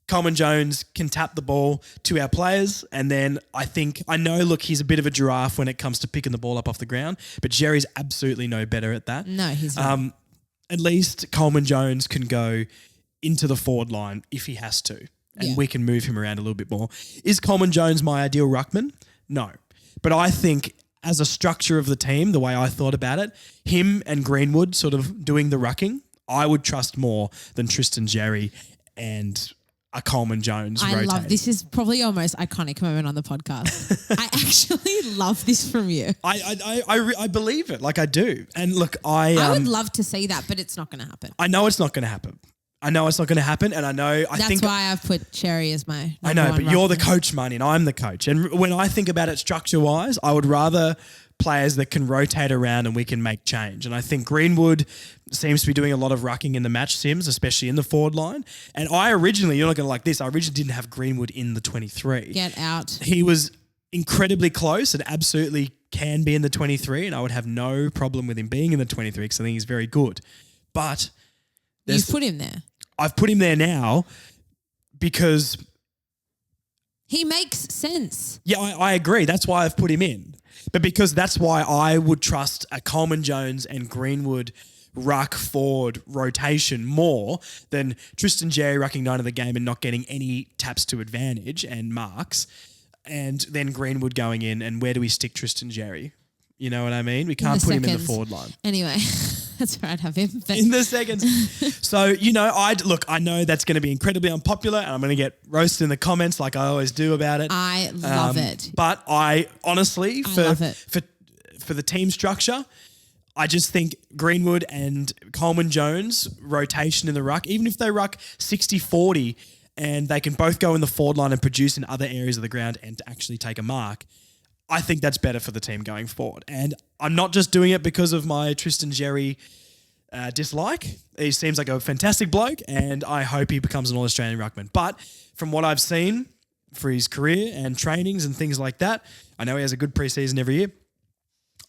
S1: Coleman Jones can tap the ball to our players. And then look, he's a bit of a giraffe when it comes to picking the ball up off the ground, but Xerri's absolutely no better at that.
S2: No, he's not.
S1: At least Coleman Jones can go into the forward line if he has to. And we can move him around a little bit more. Is Coleman Jones my ideal ruckman? No. But I think as a structure of the team, the way I thought about it, him and Greenwood sort of doing the rucking, I would trust more than Tristan Xerri and a Coleman Jones rotating.
S2: I love this. Is probably your most iconic moment on the podcast. I actually love this from you.
S1: I believe it. Like I do. And look,
S2: I would love to see that, but it's not going to happen.
S1: I know it's not going to happen. And I know.
S2: That's why I've put Xerri as my
S1: I know, but you're the coach, Marnie, and I'm the coach. And when I think about it structure-wise, I would rather players that can rotate around and we can make change. And I think Greenwood seems to be doing a lot of rucking in the match sims, especially in the forward line. And you're not going to like this, I originally didn't have Greenwood in the 23.
S2: Get out.
S1: He was incredibly close and absolutely can be in the 23, and I would have no problem with him being in the 23 because I think he's very good. But
S2: you've put him there.
S1: I've put him there now because
S2: he makes sense.
S1: Yeah, I agree. That's why I've put him in. But because that's why I would trust a Coleman Jones and Greenwood ruck forward rotation more than Tristan Xerri rucking 9 of the game and not getting any taps to advantage and marks, and then Greenwood going in, and where do we stick Tristan Xerri? You know what I mean? We can't put him in the forward line.
S2: Anyway, that's where I'd have him. But
S1: in the seconds. So, I know that's going to be incredibly unpopular and I'm going to get roasted in the comments like I always do about it.
S2: I love it.
S1: But I honestly,
S2: love it.
S1: For the team structure, I just think Greenwood and Coleman Jones rotation in the ruck, even if they ruck 60-40 and they can both go in the forward line and produce in other areas of the ground and to actually take a mark, I think that's better for the team going forward. And I'm not just doing it because of my Tristan Xerri dislike. He seems like a fantastic bloke and I hope he becomes an All-Australian ruckman. But from what I've seen for his career and trainings and things like that, I know he has a good preseason every year.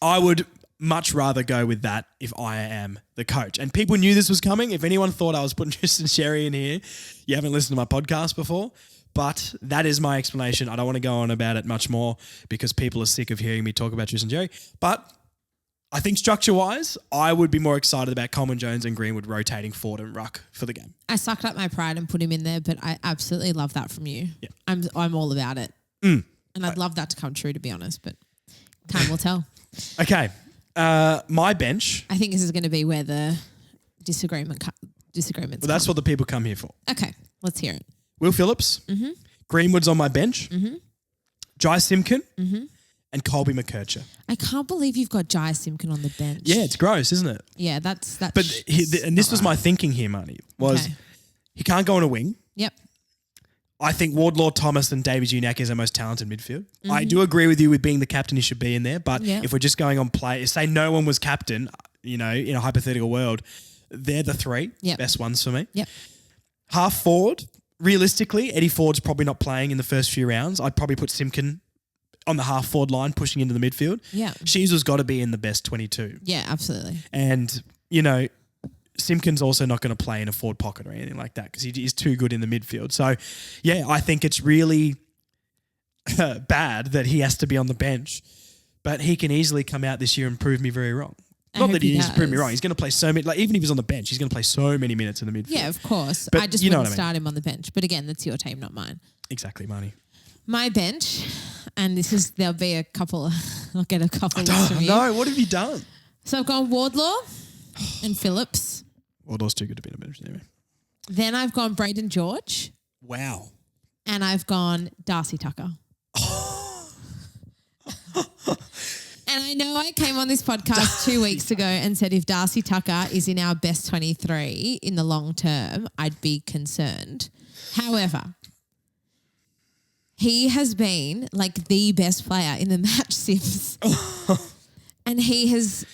S1: I would much rather go with that if I am the coach. And people knew this was coming. If anyone thought I was putting Tristan Xerri in here, you haven't listened to my podcast before. But that is my explanation. I don't want to go on about it much more because people are sick of hearing me talk about Tristan Xerri. But I think structure-wise, I would be more excited about Coleman Jones and Greenwood rotating forward and ruck for the game.
S2: I sucked up my pride and put him in there, but I absolutely love that from you.
S1: Yeah.
S2: I'm all about it. And I'd love that to come true, to be honest, but time will tell.
S1: Okay. My bench.
S2: I think this is going to be where the disagreements
S1: Well, that's what the people come here for.
S2: Okay, let's hear it.
S1: Will Phillips, Greenwood's on my bench, Jai Simpkin, and Colby McKercher.
S2: I can't believe you've got Jai Simpkin on the bench.
S1: Yeah, it's gross, isn't it?
S2: Yeah, that's.
S1: But this was my thinking here, Marnie, was he can't go on a wing.
S2: Yep.
S1: I think Wardlaw, Thomas and Davies Uniacke is our most talented midfield. I do agree with you with being the captain, he should be in there. But if we're just going on play, say no one was captain, in a hypothetical world, they're the three best ones for me.
S2: Yep.
S1: Half forward, realistically, Eddie Ford's probably not playing in the first few rounds. I'd probably put Simpkin on the half forward line pushing into the midfield.
S2: Yeah.
S1: Sheezer's got to be in the best 22.
S2: Yeah, absolutely.
S1: And, you know, Simpkin's also not going to play in a forward pocket or anything like that because he is too good in the midfield. So, yeah, I think it's really bad that he has to be on the bench, but he can easily come out this year and prove me very wrong. Not that he needs to prove me wrong. He's going to play so many, like even if he's on the bench, he's going to play so many minutes in the midfield.
S2: Yeah, of course.
S1: But
S2: I just wouldn't start him on the bench. But again, that's your team, not mine.
S1: Exactly, Marnie.
S2: My bench, and there'll be a couple, I'll get a couple lists from you.
S1: No, what have you done?
S2: So I've gone Wardlaw and Phillips.
S1: Wardlaw's too good to be on the bench anyway.
S2: Then I've gone Braden George.
S1: Wow.
S2: And I've gone Darcy Tucker. And I know I came on this podcast 2 weeks ago and said if Darcy Tucker is in our best 23 in the long term, I'd be concerned. However, he has been like the best player in the match sims. And he has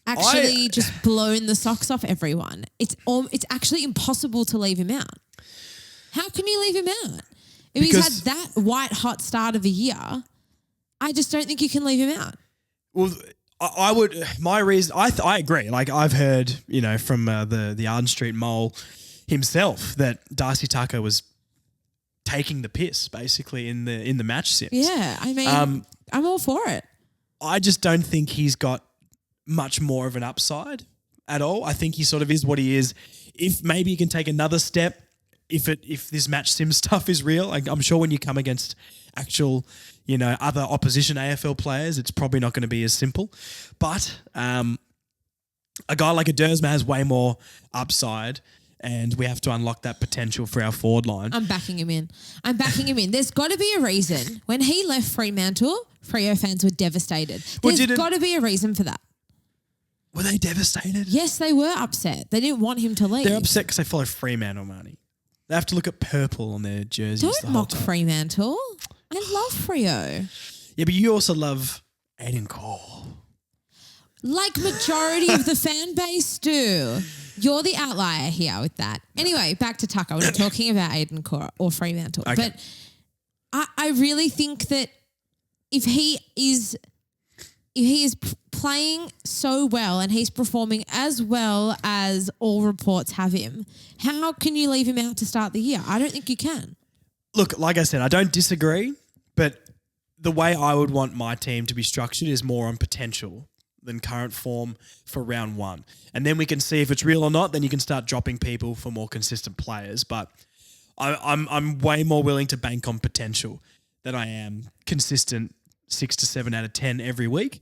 S2: actually just blown the socks off everyone. It's actually impossible to leave him out. How can you leave him out? If he's had that white hot start of a year, I just don't think you can leave him out.
S1: Well, I would. My reason, I agree. Like I've heard, you know, from the Arden Street Mole himself that Darcy Tucker was taking the piss basically in the match sims.
S2: Yeah, I mean, I'm all for it.
S1: I just don't think he's got much more of an upside at all. I think he sort of is what he is. If maybe he can take another step, if this match sim stuff is real, like I'm sure when you come against actual, you know, other opposition AFL players, it's probably not going to be as simple. But a guy like a Dersma has way more upside, and we have to unlock that potential for our forward line.
S2: I'm backing him in. There's got to be a reason. When he left Fremantle, Freo fans were devastated. There's got to be a reason for that.
S1: Were they devastated?
S2: Yes, they were upset. They didn't want him to leave.
S1: They're upset because they follow Fremantle, Marnie. They have to look at purple on their jerseys.
S2: Don't mock Fremantle. I love Freo.
S1: Yeah, but you also love Aiden Core.
S2: Like majority of the fan base do. You're the outlier here with that. Anyway, back to Tucker. We're not talking about Aiden Core or Fremantle. Okay. But I really think that if he is playing so well and he's performing as well as all reports have him, how can you leave him out to start the year? I don't think you can.
S1: Look, like I said, I don't disagree, but the way I would want my team to be structured is more on potential than current form for round one. And then we can see if it's real or not, then you can start dropping people for more consistent players. But I'm way more willing to bank on potential than I am consistent 6 to 7 out of 10 every week.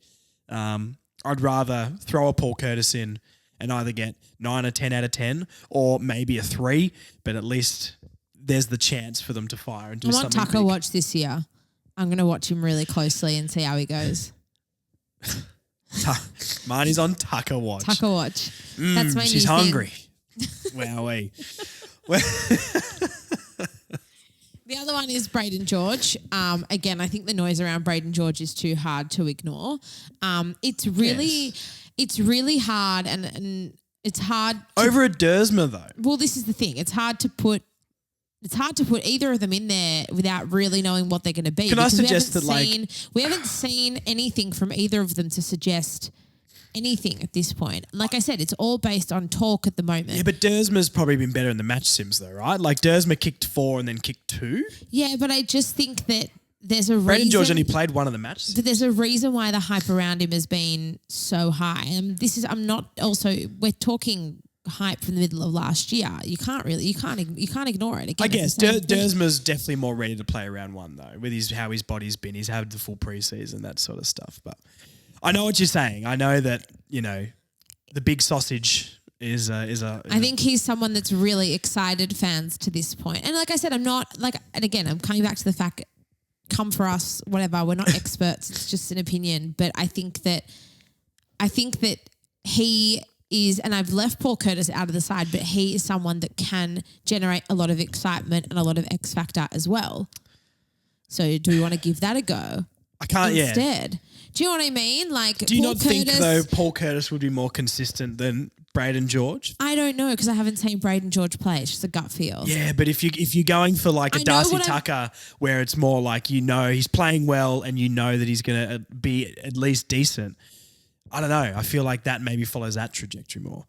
S1: I'd rather throw a Paul Curtis in and either get 9 or 10 out of 10 or maybe a 3, but at least there's the chance for them to fire and do something
S2: I want Tucker
S1: big.
S2: watch this year. I'm going to watch him really closely and see how he goes.
S1: Marnie's on Tucker watch.
S2: Tucker watch. That's my new
S1: She's
S2: thing.
S1: hungry. Wowee.
S2: The other one is Braden George. Again, I think the noise around Braden George is too hard to ignore. It's really hard and it's hard
S1: over a Dersma though.
S2: Well, this is the thing. It's hard to put either of them in there without really knowing what they're going to be.
S1: Can I suggest that
S2: we haven't seen anything from either of them to suggest anything at this point. Like I said, it's all based on talk at the moment.
S1: Yeah, but Dersma's probably been better in the match sims though, right? Like Dersma kicked 4 and then kicked 2.
S2: Yeah, but I just think that there's a reason.
S1: Braden George only played one of the matches.
S2: But there's a reason why the hype around him has been so high. And we're talking hype from the middle of last year. You can't ignore it. Again,
S1: I guess Dersma's definitely more ready to play round one though, with how his body's been. He's had the full preseason, that sort of stuff. But I know what you're saying. I know that, you know, the big sausage is a.
S2: I think he's someone that's really excited fans to this point. And like I said, I'm coming back to the fact, come for us, whatever. We're not experts. It's just an opinion. But I think that he is, and I've left Paul Curtis out of the side, but he is someone that can generate a lot of excitement and a lot of X factor as well. So do we want to give that a go?
S1: I can't.
S2: instead. Do you know what I mean? Like,
S1: Do you
S2: Paul
S1: not think
S2: Curtis-
S1: though Paul Curtis would be more consistent than Braden George?
S2: I don't know because I haven't seen Braden George play. It's just a gut feel.
S1: Yeah, but if you're going for like a
S2: I know
S1: Darcy
S2: what I'm-
S1: Tucker, where it's more like he's playing well and that he's going to be at least decent. I don't know. I feel like that maybe follows that trajectory more.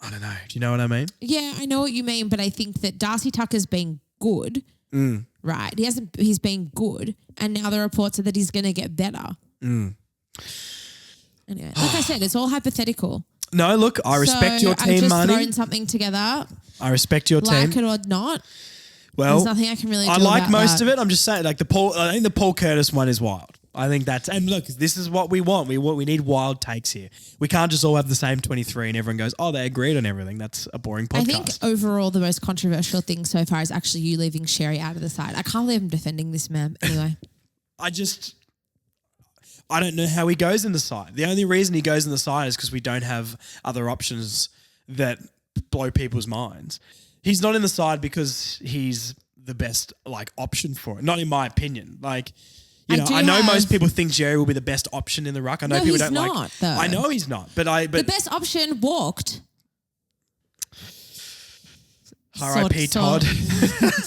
S1: I don't know. Do you know what I mean?
S2: Yeah, I know what you mean, but I think that Darcy Tucker's been good, right? He's been good, and now the reports are that he's going to get better. Anyway, like I said, it's all hypothetical.
S1: No, look, I respect your team,
S2: I've just
S1: Marnie.
S2: thrown something together.
S1: I respect your team.
S2: Like it or not,
S1: Well,
S2: there's nothing I can really do
S1: I like
S2: about
S1: most
S2: that.
S1: of it. I'm just saying, like I think the Paul Curtis one is wild. I think and look, this is what we want. We need wild takes here. We can't just all have the same 23 and everyone goes, oh, they agreed on everything. That's a boring podcast.
S2: I think overall the most controversial thing so far is actually you leaving Sherry out of the side. I can't believe I'm defending this man. Anyway.
S1: I don't know how he goes in the side. The only reason he goes in the side is because we don't have other options that blow people's minds. He's not in the side because he's the best option for it. Not in my opinion. I know most people think Jerry will be the best option in the ruck. I know
S2: No,
S1: people
S2: he's
S1: don't
S2: not, though.
S1: I know he's not, but
S2: The best option walked.
S1: R.I.P. Todd.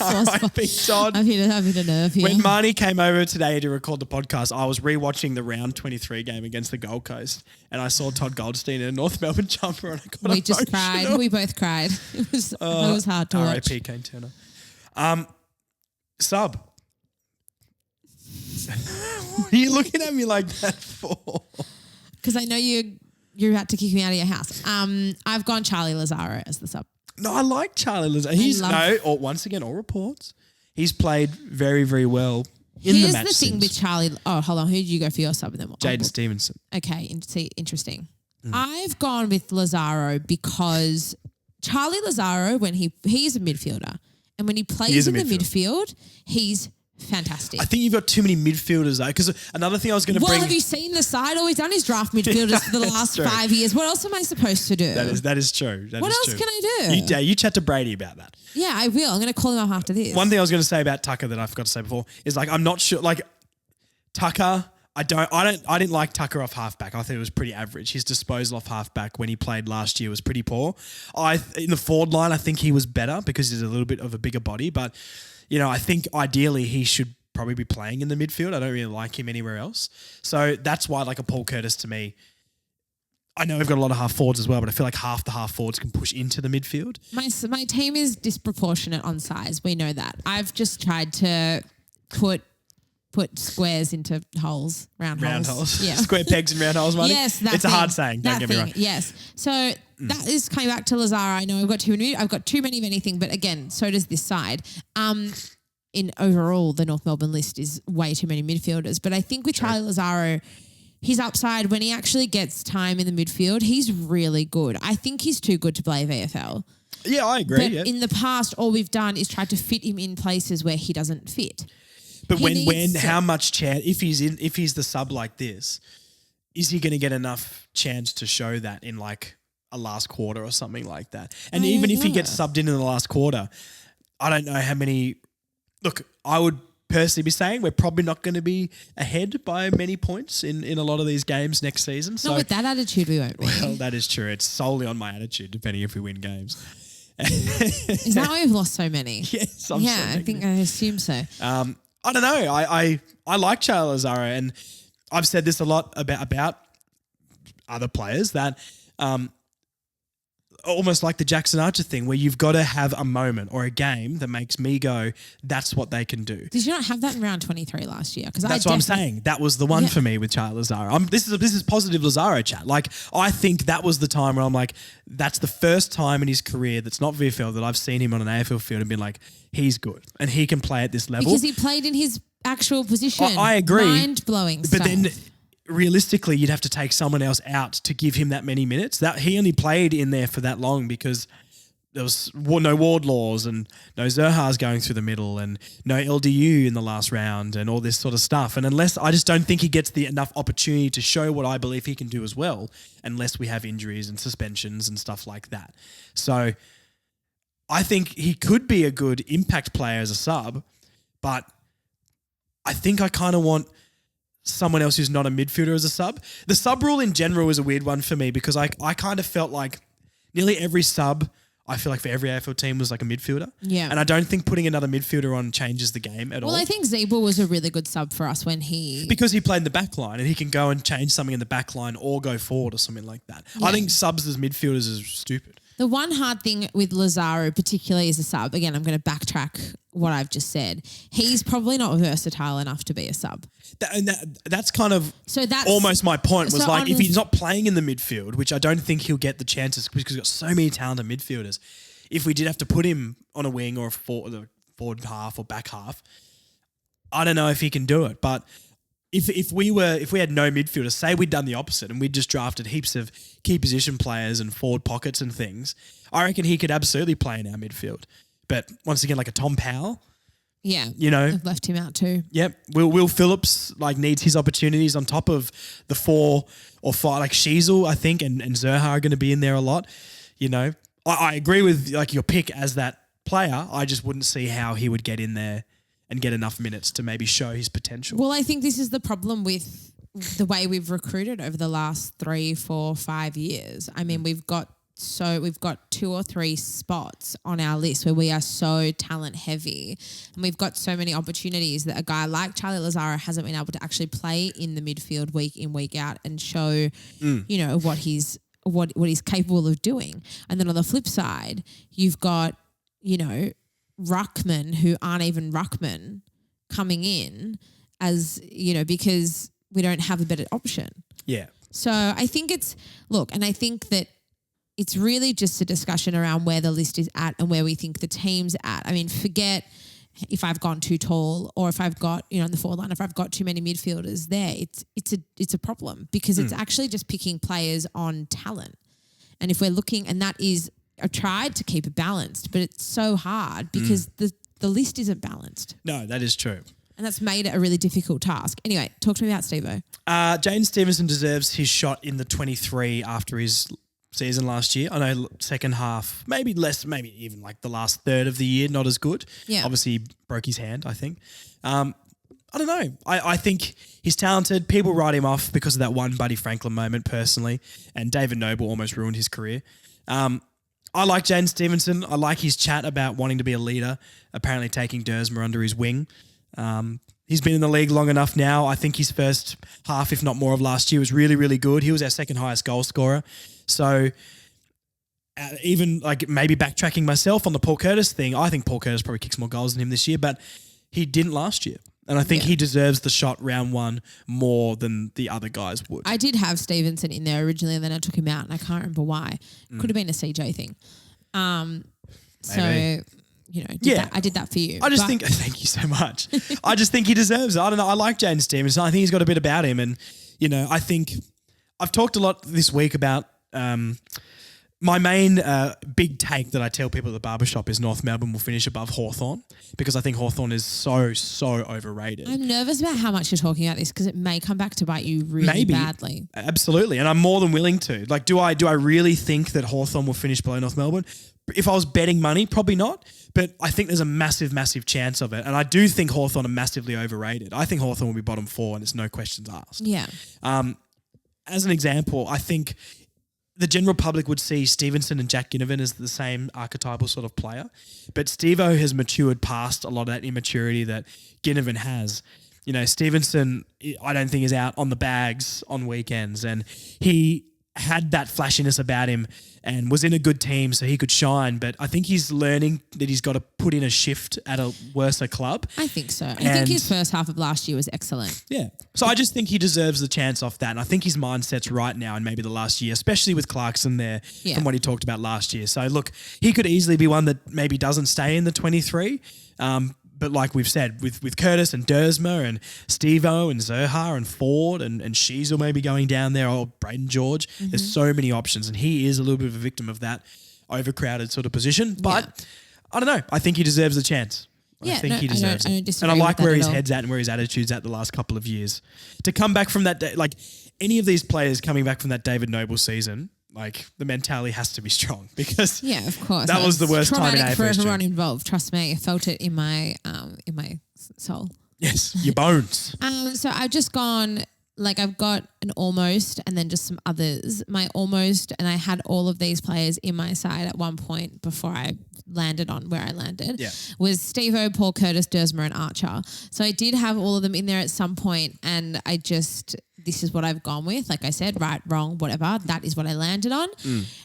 S1: R.I.P. Todd.
S2: I've hit a nerve here.
S1: When Marnie came over today to record the podcast, I was rewatching the round 23 game against the Gold Coast, and I saw Todd Goldstein in a North Melbourne jumper, and I got
S2: we just cried. We both cried. It was hard to watch.
S1: R.I.P. Kane Turner. Sub. What are you looking at me like that for?
S2: Because I know you're about to kick me out of your house. I've gone Charlie Lazaro as the sub.
S1: No, I like Charlie Lazaro. Once again, all reports. He's played very, very well in the match.
S2: Here's the thing with Charlie. Oh, hold on. Who did you go for your sub? And then
S1: Jaden Stevenson.
S2: Okay, interesting. I've gone with Lazaro because Charlie Lazaro, when he's a midfielder, and when he plays in the midfield, he's fantastic.
S1: I think you've got too many midfielders though. Because another thing I was going to bring.
S2: Well, have you seen the side? All he's done is draft midfielders for the last 5 years. What else am I supposed to do?
S1: That is true.
S2: What else can I do?
S1: You chat to Brady about that.
S2: Yeah, I will. I'm going to call him up after this.
S1: One thing I was going to say about Tucker that I forgot to say before is I'm not sure. Tucker, I didn't like Tucker off halfback. I thought it was pretty average. His disposal off halfback when he played last year was pretty poor. In the forward line, I think he was better because he's a little bit of a bigger body, but. I think ideally he should probably be playing in the midfield. I don't really like him anywhere else. So that's why a Paul Curtis to me, I know we've got a lot of half forwards as well, but I feel like half the half forwards can push into the midfield.
S2: My team is disproportionate on size. We know that. I've just tried to put squares into holes, round holes.
S1: Yeah. Square pegs and round holes, Marnie?
S2: Yes,
S1: it's a hard saying, don't get me wrong.
S2: Yes. So that is coming back to Lazaro. I know I've got too many of anything, but again, so does this side. In overall, the North Melbourne list is way too many midfielders. But I think with Charlie Lazaro, his upside, when he actually gets time in the midfield, he's really good. I think he's too good to play VFL.
S1: Yeah, I agree.
S2: But in the past, all we've done is tried to fit him in places where he doesn't fit.
S1: But how much chance, if he's the sub like this, is he going to get enough chance to show that in a last quarter or something like that? And even if he gets subbed in the last quarter, I don't know how many. Look, I would personally be saying we're probably not going to be ahead by many points in a lot of these games next season.
S2: Not with that attitude, we won't be.
S1: Well, that is true. It's solely on my attitude, depending if we win games.
S2: Is that why we've lost so many?
S1: Yes,
S2: I assume so.
S1: I don't know. I like Charlie Lazaro, and I've said this a lot about other players that almost like the Jackson Archer thing where you've got to have a moment or a game that makes me go, that's what they can do.
S2: Did you not have that in round 23 last year?
S1: That's what I'm saying. That was the one for me with Charlie Lazaro. This is positive Lazaro chat. I think that was the time where I'm like, that's the first time in his career that's not VFL that I've seen him on an AFL field and been like, he's good and he can play at this level.
S2: Because he played in his actual position.
S1: I agree.
S2: Mind-blowing stuff.
S1: But then realistically, you'd have to take someone else out to give him that many minutes. That he only played in there for that long because there was no Wardlaws and no Zerhas going through the middle and no LDU in the last round and all this sort of stuff. And I just don't think he gets enough opportunity to show what I believe he can do as well, unless we have injuries and suspensions and stuff like that. So I think he could be a good impact player as a sub, but I think I kind of want someone else who's not a midfielder as a sub. The sub rule in general is a weird one for me because I kind of felt like nearly every sub, I feel like for every AFL team was like a midfielder.
S2: Yeah.
S1: And I don't think putting another midfielder on changes the game at all.
S2: Well, I think Zeeble was a really good sub for us when
S1: because he played in the back line and he can go and change something in the back line or go forward or something like that.
S2: Yeah.
S1: I think subs as midfielders is stupid.
S2: The one hard thing with Lazaro, particularly as a sub, again, I'm going to backtrack what I've just said. He's probably not versatile enough to be a sub.
S1: That's kind of almost my point was like if he's not playing in the midfield, which I don't think he'll get the chances because he's got so many talented midfielders. If we did have to put him on a wing or a forward half or back half, I don't know if he can do it. But if we had no midfielders, say we'd done the opposite and we'd just drafted heaps of key position players and forward pockets and things, I reckon he could absolutely play in our midfield. But once again, like a Tom Powell,
S2: I've left him out too.
S1: Yep, Will Phillips needs his opportunities on top of the 4 or 5. Like Sheasel, I think, and Zerha are going to be in there a lot. I agree with your pick as that player. I just wouldn't see how he would get in there and get enough minutes to maybe show his potential.
S2: Well, I think this is the problem with the way we've recruited over the last 3, 4, 5 years. I mean, we've got 2 or 3 spots on our list where we are so talent heavy and we've got so many opportunities that a guy like Charlie Lazaro hasn't been able to actually play in the midfield week in, week out and show, what he's capable of doing. And then on the flip side, you've got, ruckmen who aren't even ruckmen coming in as, because we don't have a better option.
S1: Yeah.
S2: So I think I think that it's really just a discussion around where the list is at and where we think the team's at. I mean, forget if I've gone too tall or if I've got, on the forward line, if I've got too many midfielders there, it's a problem because it's actually just picking players on talent. And if we're looking, and that is, I've tried to keep it balanced, but it's so hard because the list isn't balanced.
S1: No, that is true.
S2: And that's made it a really difficult task. Anyway, talk to me about Steve-O.
S1: Jaden Stevenson deserves his shot in the 23 after his season last year. I know second half, maybe less, maybe even like the last third of the year, not as good.
S2: Yeah.
S1: Obviously, he broke his hand, I think. I don't know. I think he's talented. People write him off because of that one Buddy Franklin moment personally, and David Noble almost ruined his career. I like Jaden Stevenson. I like his chat about wanting to be a leader, apparently taking Dersma under his wing. He's been in the league long enough now. I think his first half, if not more of last year, was really, really good. He was our second highest goal scorer. So even maybe backtracking myself on the Paul Curtis thing, I think Paul Curtis probably kicks more goals than him this year, but he didn't last year. And I think he deserves the shot round 1 more than the other guys would.
S2: I did have Stevenson in there originally and then I took him out and I can't remember why. Could have been a CJ thing. So, I did that for you.
S1: I just think, thank you so much. I just think he deserves it. I don't know. I like Jaden Stevenson. I think he's got a bit about him. And, I think I've talked a lot this week about my main big take that I tell people at the barbershop is North Melbourne will finish above Hawthorn because I think Hawthorn is so overrated.
S2: I'm nervous about how much you're talking about this because it may come back to bite you really badly.
S1: Absolutely. And I'm more than willing to. Do I really think that Hawthorn will finish below North Melbourne? If I was betting money, probably not. But I think there's a massive, massive chance of it. And I do think Hawthorn are massively overrated. I think Hawthorn will be bottom 4 and it's no questions asked.
S2: Yeah.
S1: As an example, I think the general public would see Stevenson and Jack Ginnivan as the same archetypal sort of player. But Steve-O has matured past a lot of that immaturity that Ginnivan has. Stevenson, I don't think is out on the bags on weekends. And he had that flashiness about him and was in a good team so he could shine. But I think he's learning that he's got to put in a shift at a worser club.
S2: I think so. I think his first half of last year was excellent.
S1: Yeah. So I just think he deserves the chance off that. And I think his mindset's right now and maybe the last year, especially with Clarkson there from what he talked about last year. So look, he could easily be one that maybe doesn't stay in the 23. But like we've said, with Curtis and Dersma and Steve-O and Zerha and Ford and Sheasel maybe going down there or Braden George, there's so many options. And he is a little bit of a victim of that overcrowded sort of position. But I don't know. I think he deserves a chance. I think he deserves it. And I like where his head's at and where his attitude's at the last couple of years. To come back from that, any of these players coming back from that David Noble season, the mentality has to be strong because
S2: of course
S1: that was the worst time in AFL
S2: for everyone involved. Trust me, I felt it in my soul.
S1: Yes, your bones.
S2: So I've just gone, like I've got an almost and then just some others. My almost, and I had all of these players in my side at one point before I landed on where I landed, was Steve-O, Paul Curtis, Dersmer and Archer. So I did have all of them in there at some point, and this is what I've gone with. Like I said, right, wrong, whatever. That is what I landed on.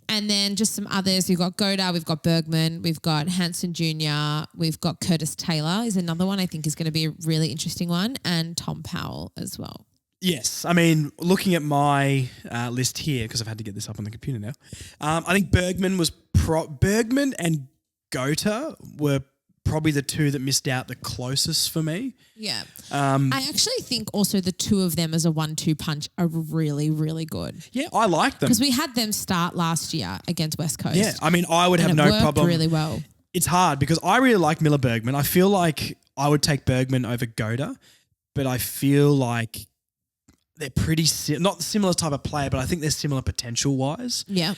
S2: And then just some others. We've got Goda, we've got Bergman, we've got Hanson Jr., we've got Curtis Taylor is another one I think is going to be a really interesting one, and Tom Powell as well.
S1: Yes. I mean, looking at my list here, because I've had to get this up on the computer now, I think Bergman and Gota were probably the two that missed out the closest for me.
S2: Yeah. I actually think also the two of them as a 1-2 punch are really, really good.
S1: Yeah, I like them.
S2: Because we had them start last year against West Coast.
S1: Yeah, I mean, I would have no problem.
S2: Really well.
S1: It's hard because I really like Miller Bergman. I feel like I would take Bergman over Gota, but I feel like they're pretty not similar type of player, but I think they're similar potential wise.
S2: Yeah.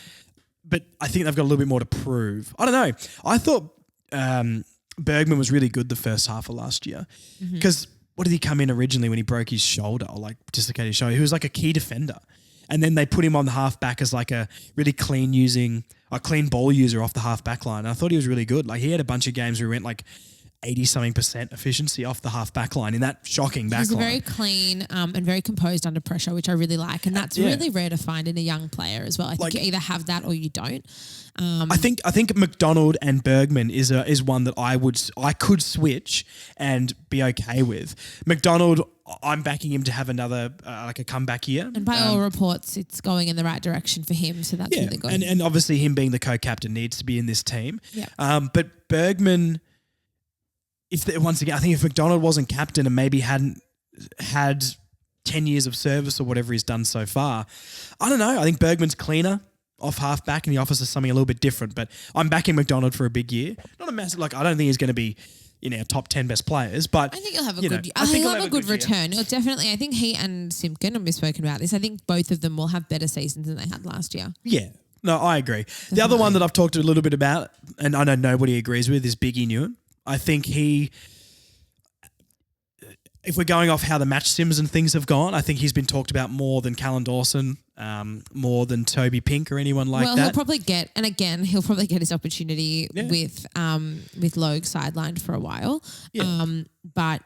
S1: But I think they've got a little bit more to prove. I don't know. I thought Bergman was really good the first half of last year because what did he come in originally when he broke his shoulder or like dislocated his shoulder? He was like a key defender. And then they put him on the half back as like a really clean ball user off the half back line. And I thought he was really good. Like he had a bunch of games where he went like 80-something% efficiency off the half back line in that shocking back line.
S2: He's very clean and very composed under pressure, which I really like. And that's really rare to find in a young player as well. I think you either have that or you don't.
S1: I think McDonald and Bergman is one that I could switch and be okay with. McDonald, I'm backing him to have another like a comeback year.
S2: And by all reports, it's going in the right direction for him, so that's really good.
S1: And obviously him being the co-captain needs to be in this team.
S2: Yeah.
S1: But Bergman, once again, I think if McDonald wasn't captain and maybe hadn't had 10 years of service or whatever he's done so far, I don't know. I think Bergman's cleaner off half back and he offers us something a little bit different. But I'm backing McDonald for a big year. Not a massive, I don't think he's going to be in our top 10 best players, but
S2: I think he'll have a good. He'll have a good return. He'll definitely. I think he and Simpkin, and we've spoken about this. I think both of them will have better seasons than they had last year.
S1: Yeah. No, I agree. Definitely. The other one that I've talked a little bit about, and I know nobody agrees with, is Biggie Nguyen. I think if we're going off how the match sims and things have gone, I think he's been talked about more than Callan Dawson, more than Toby Pink or anyone like that.
S2: Well, he'll probably get his opportunity with Logue sidelined for a while. Yeah. But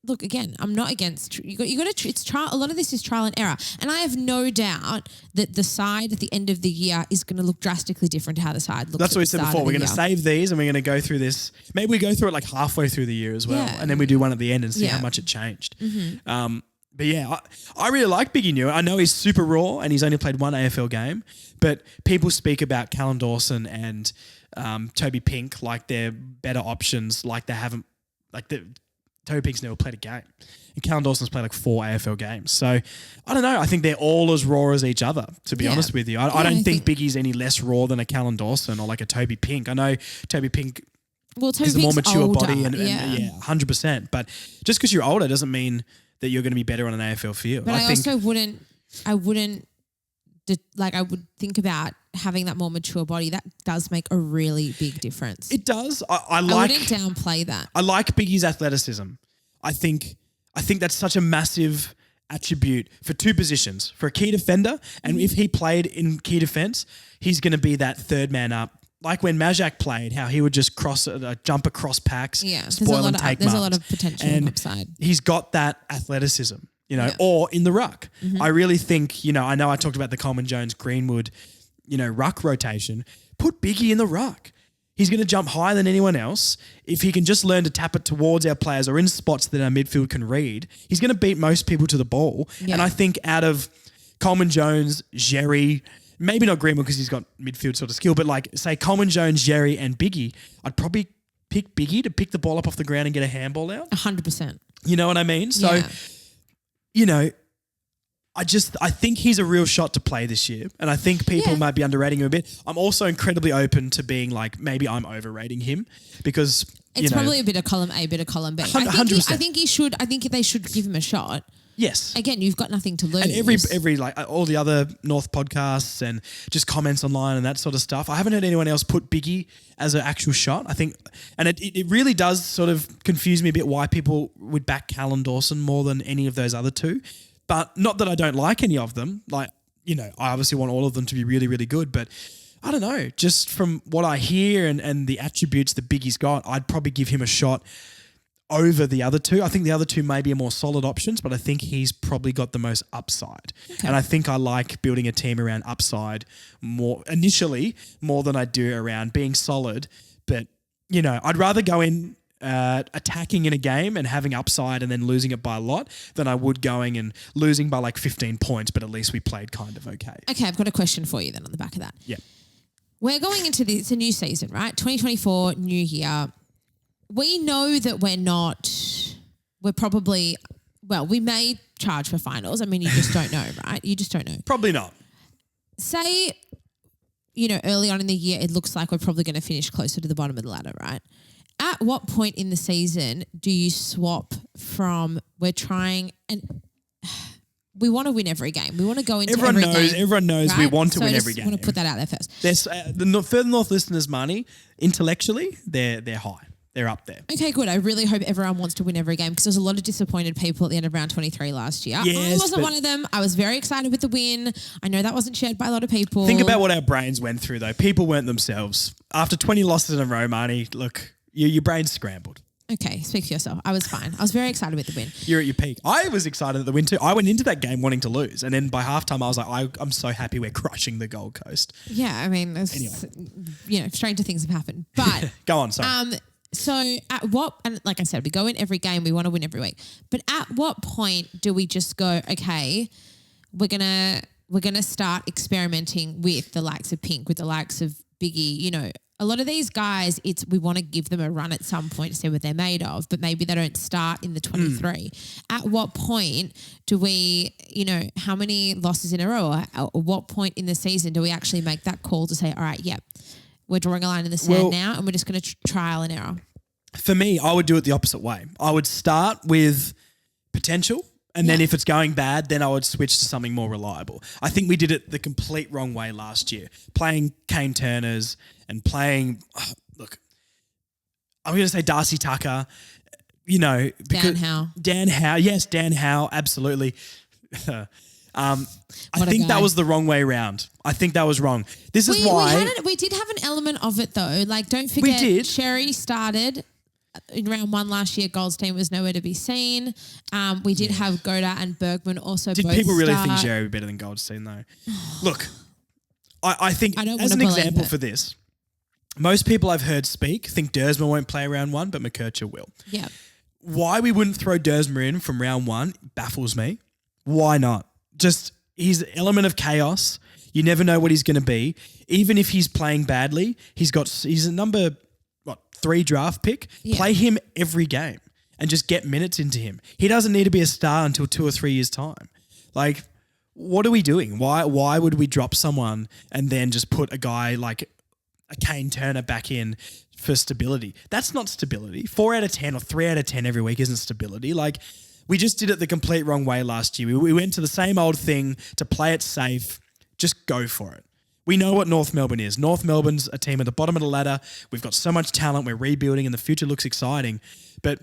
S2: look, again, I'm not against. You got to. It's trial. A lot of this is trial and error, and I have no doubt that the side at the end of the year is going to look drastically different to how the side looks.
S1: That's what we said before. We're going to save these, and we're going to go through this. Maybe we go through it like halfway through the year as well, and then we do one at the end and see how much it changed. Mm-hmm. But yeah, I really like Biggie Nguyen. I know he's super raw and he's only played one AFL game, but people speak about Callan Dawson and Toby Pink like they're better options, like they haven't, Toby Pink's never played a game. And Callan Dawson's played like 4 AFL games. So, I don't know. I think they're all as raw as each other, to be honest with you. I don't think Biggie's any less raw than a Callan Dawson or like a Toby Pink. I know Toby Pink is a more mature
S2: older,
S1: body and 100%. But just because you're older doesn't mean that you're going to be better on an AFL field.
S2: But I would think about having that more mature body. That does make a really big difference.
S1: It does.
S2: I wouldn't downplay that.
S1: I like Biggie's athleticism. I think that's such a massive attribute for 2 positions. For a key defender, and if he played in key defence, he's going to be that third man up. Like when Majak played, how he would just jump across packs, spoil and take marks.
S2: There's a lot of potential and upside.
S1: He's got that athleticism, or in the ruck. Mm-hmm. I really think, I know I talked about the Coleman Jones Greenwood, ruck rotation. Put Biggie in the ruck. He's going to jump higher than anyone else. If he can just learn to tap it towards our players or in spots that our midfield can read, he's going to beat most people to the ball. Yeah. And I think out of Coleman Jones, Jerry, maybe not Greenwood because he's got midfield sort of skill, but like say Coleman Jones, Jerry and Biggie, I'd probably pick Biggie to pick the ball up off the ground and get a handball out.
S2: 100%.
S1: You know what I mean? So, I think he's a real shot to play this year. And I think people might be underrating him a bit. I'm also incredibly open to being like, maybe I'm overrating him because
S2: it's probably a bit of column A, bit of column B.
S1: 100%.
S2: I think they should give him a shot.
S1: Yes.
S2: again, you've got nothing to lose.
S1: And every like all the other North podcasts and just comments online and that sort of stuff. I haven't heard anyone else put Biggie as an actual shot. I think, and it really does sort of confuse me a bit why people would back Callum Dawson more than any of those other two. But not that I don't like any of them. Like, you know, I obviously want all of them to be really, really good. But I don't know, just from what I hear and the attributes that Biggie's got, I'd probably give him a shot over the other two. I think the other two may be more solid options, but I think he's probably got the most upside. Okay. And I think I like building a team around upside more than I do around being solid. But, you know, I'd rather go in attacking in a game and having upside and then losing it by a lot than I would going and losing by like 15 points, but at least we played kind of okay.
S2: Okay, I've got a question for you then on the back of that.
S1: Yeah.
S2: We're going into it's a new season, right? 2024, new year. We know that we may charge for finals. I mean, you just don't know, right? You just don't know.
S1: Probably not.
S2: Say, you know, early on in the year, it looks like we're probably going to finish closer to the bottom of the ladder, right? At what point in the season do you swap from we're trying and we want to win every game. We want to go into every game.
S1: Everyone knows
S2: right?
S1: we want to win every game.
S2: I want to put that out there first.
S1: There's the further north listeners, Marnie, intellectually, they're high. They're up there.
S2: Okay, good. I really hope everyone wants to win every game because there's a lot of disappointed people at the end of round 23 last year.
S1: Yes,
S2: I wasn't one of them. I was very excited with the win. I know that wasn't shared by a lot of people.
S1: Think about what our brains went through, though. People weren't themselves. After 20 losses in a row, Marnie, look, your brain's scrambled.
S2: Okay, speak for yourself. I was fine. I was very excited with the win.
S1: You're at your peak. I was excited at the win too. I went into that game wanting to lose. And then by halftime, I was like, I'm so happy we're crushing the Gold Coast.
S2: Yeah, I mean, you know, stranger things have happened. But
S1: go on, sorry.
S2: So at what, and like I said, we go in every game, we want to win every week. But at what point do we just go, okay, we're gonna start experimenting with the likes of Pink, with the likes of Biggie, you know, a lot of these guys, we want to give them a run at some point to see what they're made of, but maybe they don't start in the 23. At what point do we, you know, how many losses in a row, or at what point in the season do we actually make that call to say, all right, we're drawing a line in the sand now and we're just going to trial and error?
S1: For me, I would do it the opposite way. I would start with potential. And then if it's going bad, then I would switch to something more reliable. I think we did it the complete wrong way last year. Playing Kane Turners and playing, look, I'm going to say Darcy Tucker, you know.
S2: Dan Howe.
S1: Dan Howe, yes, Dan Howe, absolutely. I think that was the wrong way around. I think that was wrong. This is why.
S2: We did have an element of it though. Like, don't forget, Sherry started in round one last year. Goldstein was nowhere to be seen. We did have Goda and Bergman also.
S1: Did
S2: both
S1: people really
S2: start.
S1: think Sherry would be better than Goldstein though? Look, I think
S2: I
S1: as an example for this, most people I've heard speak think Dersma won't play round one, but McKercher will.
S2: Yeah.
S1: Why we wouldn't throw Dersma in from round one baffles me. Why not? Just he's an element of chaos. You never know what he's going to be. Even if he's playing badly, he's a number 3 draft pick. Yeah. Play him every game and just get minutes into him. He doesn't need to be a star until 2 or 3 years' time. Like, what are we doing? Why would we drop someone and then just put a guy like a Kane Turner back in for stability? That's not stability. 4 out of 10 or 3 out of 10 every week isn't stability. Like, we just did it the complete wrong way last year. We went to the same old thing to play it safe. Just go for it. We know what North Melbourne is. North Melbourne's a team at the bottom of the ladder. We've got so much talent. We're rebuilding and the future looks exciting. But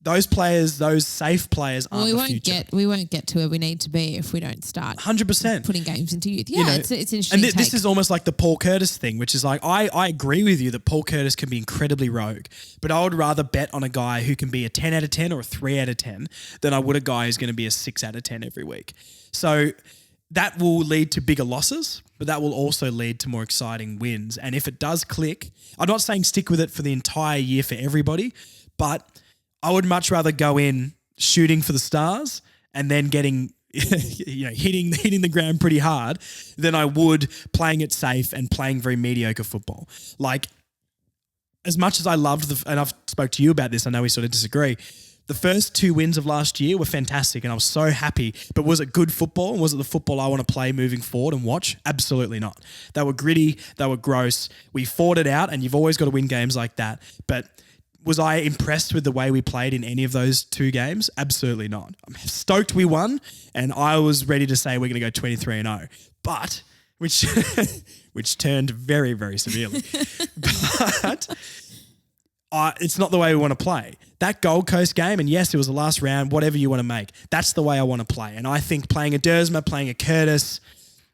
S1: those players, those safe players aren't the future.
S2: We won't get to where we need to be if we don't start
S1: 100%
S2: putting games into youth. Yeah,
S1: you know,
S2: it's interesting.
S1: And this is almost like the Paul Curtis thing, which is like, I agree with you that Paul Curtis can be incredibly rogue, but I would rather bet on a guy who can be a 10 out of 10 or a 3 out of 10 than I would a guy who's going to be a 6 out of 10 every week. So that will lead to bigger losses, but that will also lead to more exciting wins. And if it does click, I'm not saying stick with it for the entire year for everybody, but I would much rather go in shooting for the stars and then getting, hitting the ground pretty hard than I would playing it safe and playing very mediocre football. Like, as much as I loved and I've spoke to you about this, I know we sort of disagree. The first 2 wins of last year were fantastic and I was so happy. But was it good football? Was it the football I want to play moving forward and watch? Absolutely not. They were gritty. They were gross. We fought it out and you've always got to win games like that. But Was I impressed with the way we played in any of those 2 games? Absolutely not. I'm stoked we won, and I was ready to say we're going to go 23-0, but which turned very, very severely. But it's not the way we want to play. That Gold Coast game, and yes, it was the last round, whatever you want to make, that's the way I want to play. And I think playing a Dersma, playing a Curtis,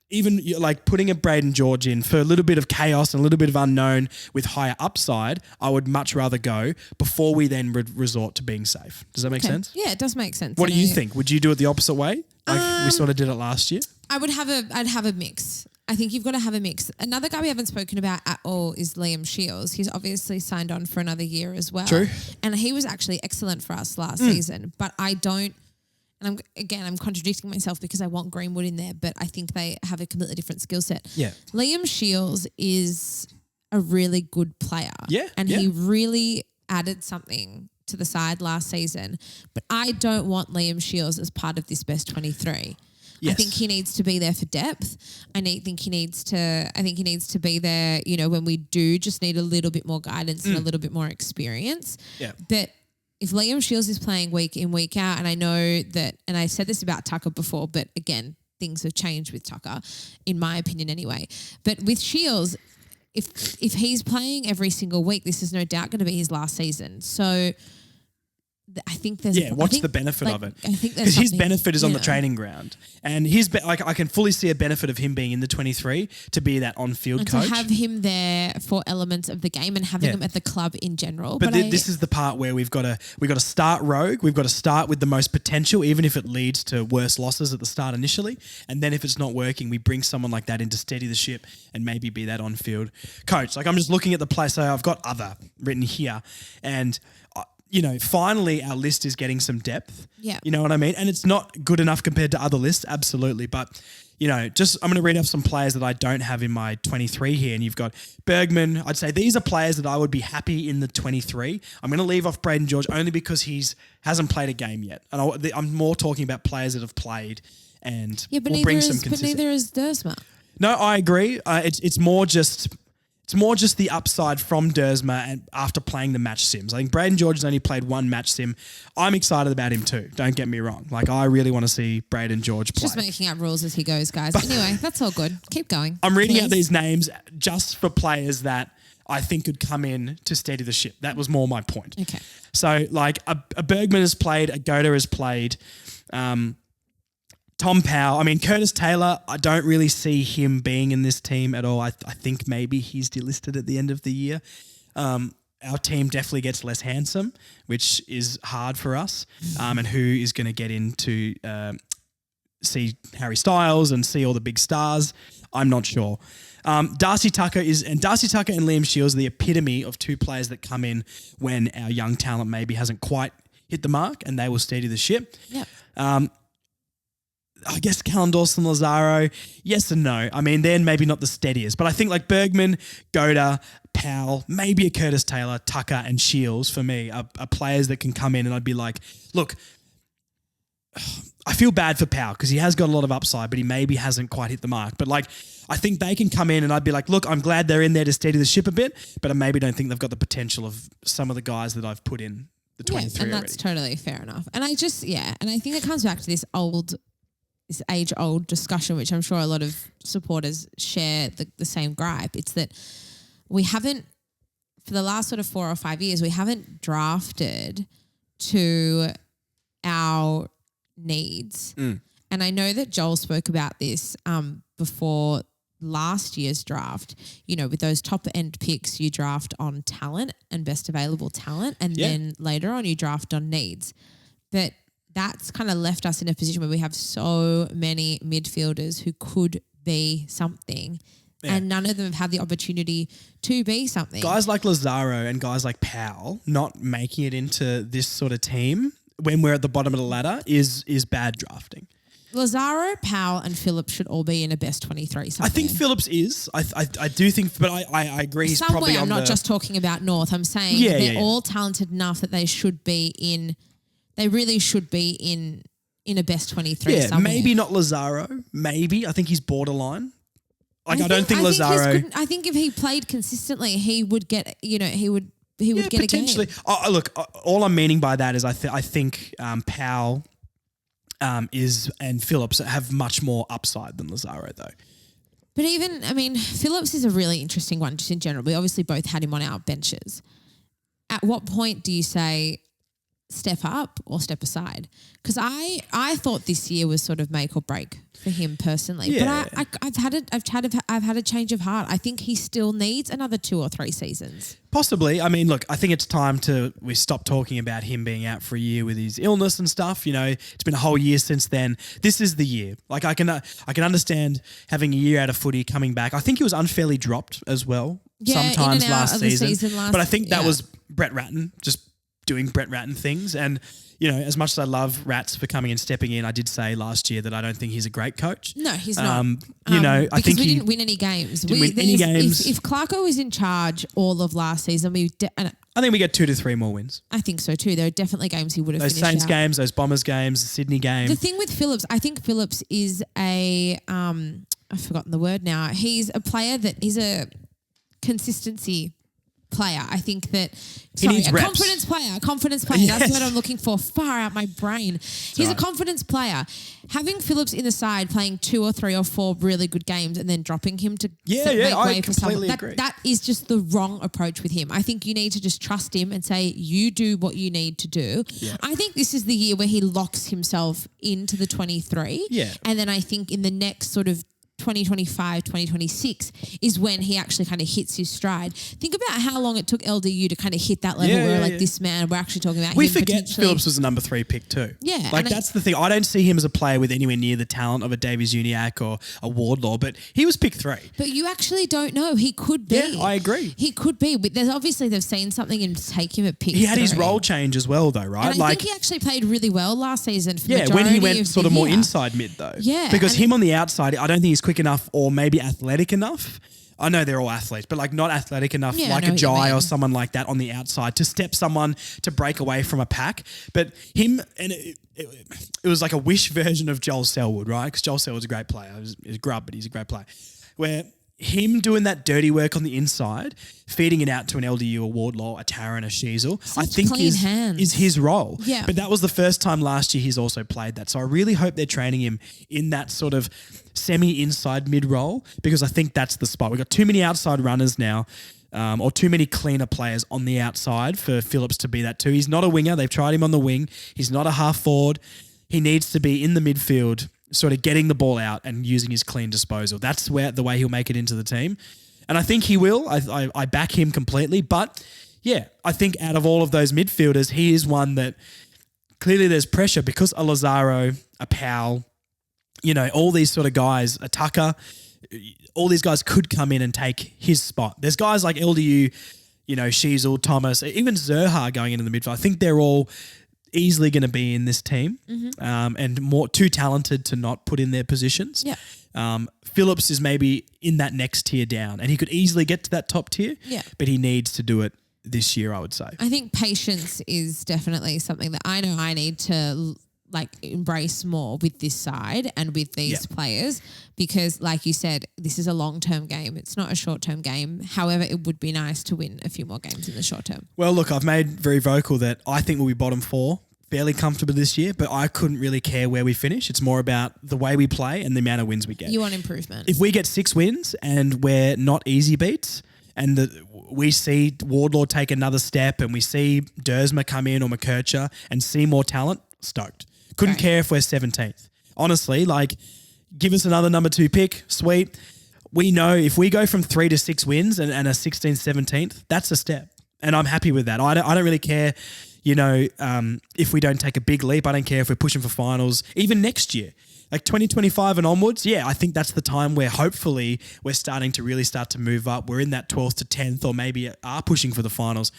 S1: even like putting a Braden George in for a little bit of chaos and a little bit of unknown with higher upside, I would much rather go before we then resort to being safe. Does that make sense?
S2: Yeah, it does make sense.
S1: What do you think? Would you do it the opposite way? Like we sort of did it last year?
S2: I'd have a mix. I think you've got to have a mix. Another guy we haven't spoken about at all is Liam Shields. He's obviously signed on for another year as well.
S1: True.
S2: And he was actually excellent for us last season, but I don't. And I'm contradicting myself because I want Greenwood in there, but I think they have a completely different skill set.
S1: Yeah.
S2: Liam Shields is a really good player.
S1: Yeah.
S2: And he really added something to the side last season. But I don't want Liam Shields as part of this best 23. Yes. I think he needs to be there for depth. I think he needs to be there, when we do just need a little bit more guidance and a little bit more experience.
S1: Yeah.
S2: But if Liam Shields is playing week in, week out, and I know that, and I said this about Tucker before, but again, things have changed with Tucker, in my opinion anyway. But with Shields, if he's playing every single week, this is no doubt going to be his last season. So I think there's
S1: what's the benefit of it?
S2: I think
S1: because his benefit is on the training ground, and I can fully see a benefit of him being in the 23 to be that on-field
S2: and
S1: coach.
S2: to have him there for elements of the game and having him at the club in general.
S1: But this is the part where we've got to start rogue. We've got to start with the most potential, even if it leads to worse losses at the start initially. And then if it's not working, we bring someone like that in to steady the ship and maybe be that on-field coach. Like I'm just looking at the play, so I've got other written here, and finally our list is getting some depth.
S2: Yeah.
S1: You know what I mean? And it's not good enough compared to other lists, absolutely. But, I'm going to read off some players that I don't have in my 23 here. And you've got Bergman. I'd say these are players that I would be happy in the 23. I'm going to leave off Braden George only because hasn't played a game yet. And I'm more talking about players that have played and will bring some consistency.
S2: But neither is Dersma.
S1: No, I agree. It's more just the upside from Dersma and after playing the match sims. I think Braden George has only played 1 match sim. I'm excited about him too. Don't get me wrong. Like I really want to see Braden George play.
S2: Just making up rules as he goes, guys. Anyway, that's all good. Keep going.
S1: I'm reading out these names just for players that I think could come in to steady the ship. That was more my point.
S2: Okay.
S1: So like a Bergman has played, a Goda has played, Tom Powell. I mean, Curtis Taylor, I don't really see him being in this team at all. I think maybe he's delisted at the end of the year. Our team definitely gets less handsome, which is hard for us. And who is going to get in to see Harry Styles and see all the big stars? I'm not sure. Darcy Tucker and Liam Shields are the epitome of 2 players that come in when our young talent maybe hasn't quite hit the mark, and they will steady the ship.
S2: Yeah.
S1: I guess Callum Dawson, Lazaro, yes and no. I mean, they're maybe not the steadiest, but I think like Bergman, Goda, Powell, maybe a Curtis Taylor, Tucker and Shields for me are players that can come in and I'd be like, look, I feel bad for Powell because he has got a lot of upside, but he maybe hasn't quite hit the mark. But like, I think they can come in and I'd be like, look, I'm glad they're in there to steady the ship a bit, but I maybe don't think they've got the potential of some of the guys that I've put in the 23
S2: and
S1: already.
S2: That's totally fair enough. And I think it comes back to this age-old discussion, which I'm sure a lot of supporters share the same gripe. It's that we haven't, for the last sort of 4 or 5 years, we haven't drafted to our needs. And I know that Joel spoke about this before last year's draft. With those top-end picks, you draft on talent and best available talent, and then later on you draft on needs. But that's kind of left us in a position where we have so many midfielders who could be something and none of them have had the opportunity to be something.
S1: Guys like Lazaro and guys like Powell not making it into this sort of team when we're at the bottom of the ladder is bad drafting.
S2: Lazaro, Powell and Phillips should all be in a best 23 something.
S1: I think Phillips is. I do think, but I agree he's
S2: somewhere,
S1: probably on
S2: I'm not just talking about North. I'm saying they're all talented enough that they should be in. They really should be in a best 23 somewhere.
S1: Maybe not Lazaro. Maybe. I think he's borderline. Like, I don't think Lazaro...
S2: I think if he played consistently, he would get, he would he would get
S1: potentially.
S2: a game.
S1: Look, all I'm meaning by that is I think Powell and Phillips have much more upside than Lazaro though.
S2: But even, I mean, Phillips is a really interesting one just in general. We obviously both had him on our benches. At what point do you say step up or step aside? Because I thought this year was sort of make or break for him personally.
S1: Yeah.
S2: But I've had a change of heart. I think he still needs another 2 or 3 seasons.
S1: Possibly. I mean, look, I think it's time we stop talking about him being out for a year with his illness and stuff. You know, it's been a whole year since then. This is the year. Like I can understand having a year out of footy, coming back. I think he was unfairly dropped as well.
S2: Yeah,
S1: sometimes
S2: in and out
S1: last
S2: of the
S1: season.
S2: season
S1: But I think that was Brett Ratton just doing Brett Ratton things. And, you know, as much as I love Rats for coming and stepping in, I did say last year that I don't think he's a great coach.
S2: No, he's not.
S1: You know, I think
S2: we didn't win any games.
S1: Didn't win any games.
S2: If Clarko was in charge all of last season,
S1: I think we get 2 to 3 more wins.
S2: I think so too. There are definitely games he would have
S1: those
S2: finished
S1: Saints
S2: out.
S1: games, those Bombers games, the Sydney game.
S2: The thing with Phillips, I think Phillips is I've forgotten the word now. He's a player that is a consistency player. I think that confidence player.
S1: Yes.
S2: That's what I'm looking for. Far out my brain. He's a confidence player. Having Phillips in the side playing 2 or 3 or 4 really good games and then dropping him to make way for someone.
S1: Agree.
S2: That is just the wrong approach with him. I think you need to just trust him and say you do what you need to do.
S1: Yeah.
S2: I think this is the year where he locks himself into the 23.
S1: Yeah.
S2: And then I think in the next sort of 2025, 2026 is when he actually kind of hits his stride. Think about how long it took LDU to kind of hit that level this man, we're actually talking about
S1: we
S2: him
S1: forget Phillips was a number 3 pick too.
S2: Yeah.
S1: Like that's the thing. I don't see him as a player with anywhere near the talent of a Davies Uniacke or a Wardlaw, but he was pick 3.
S2: But you actually don't know. He could be.
S1: Yeah, I agree.
S2: He could be. But they've seen something and take him at pick 3.
S1: He had his role change as well though, right?
S2: And I think he actually played really well last season for
S1: when he went
S2: of
S1: sort of more inside mid though.
S2: Yeah.
S1: Because him on the outside, I don't think he's quick enough or maybe athletic enough. I know they're all athletes, but like not athletic enough, like a Jai or someone like that on the outside to step someone to break away from a pack. But him, and it was like a wish version of Joel Selwood, right? Because Joel Selwood's a great player. He's a grub, but he's a great player. Where him doing that dirty work on the inside, feeding it out to an LDU, a Wardlaw, a Tarrant, a Sheasel, I think is his role.
S2: Yeah.
S1: But that was the first time last year he's also played that. So I really hope they're training him in that sort of semi-inside mid role because I think that's the spot. We've got too many outside runners now. Or too many cleaner players on the outside for Phillips to be that too. He's not a winger. They've tried him on the wing. He's not a half forward. He needs to be in the midfield, sort of getting the ball out and using his clean disposal. That's the way he'll make it into the team. And I think he will. I back him completely. But, yeah, I think out of all of those midfielders, he is one that clearly there's pressure because a Lazaro, a Powell, you know, all these sort of guys, a Tucker, all these guys could come in and take his spot. There's guys like LDU, you know, Sheasel, Thomas, even Zerha going into the midfield. I think they're all easily going to be in this team and more too talented to not put in their positions.
S2: Yeah.
S1: Phillips is maybe in that next tier down and he could easily get to that top tier, but he needs to do it this year, I would say.
S2: I think patience is definitely something that I know I need to embrace more with this side and with these players because like you said, this is a long-term game. It's not a short-term game. However, it would be nice to win a few more games in the short term.
S1: Well, look, I've made very vocal that I think we'll be bottom 4 fairly comfortable this year, but I couldn't really care where we finish. It's more about the way we play and the amount of wins we get.
S2: You want improvement.
S1: If we get 6 wins and we're not easy beats and we see Wardlaw take another step and we see Dersma come in or McKercher and see more talent, stoked. Couldn't care if we're 17th. Honestly, like, give us another number 2 pick, sweet. We know if we go from 3 to 6 wins and a 16th, 17th, that's a step. And I'm happy with that. I don't really care, you know, if we don't take a big leap. I don't care if we're pushing for finals, even next year. Like 2025 and onwards, I think that's the time where hopefully we're starting to really start to move up. We're in that 12th to 10th or maybe are pushing for the finals.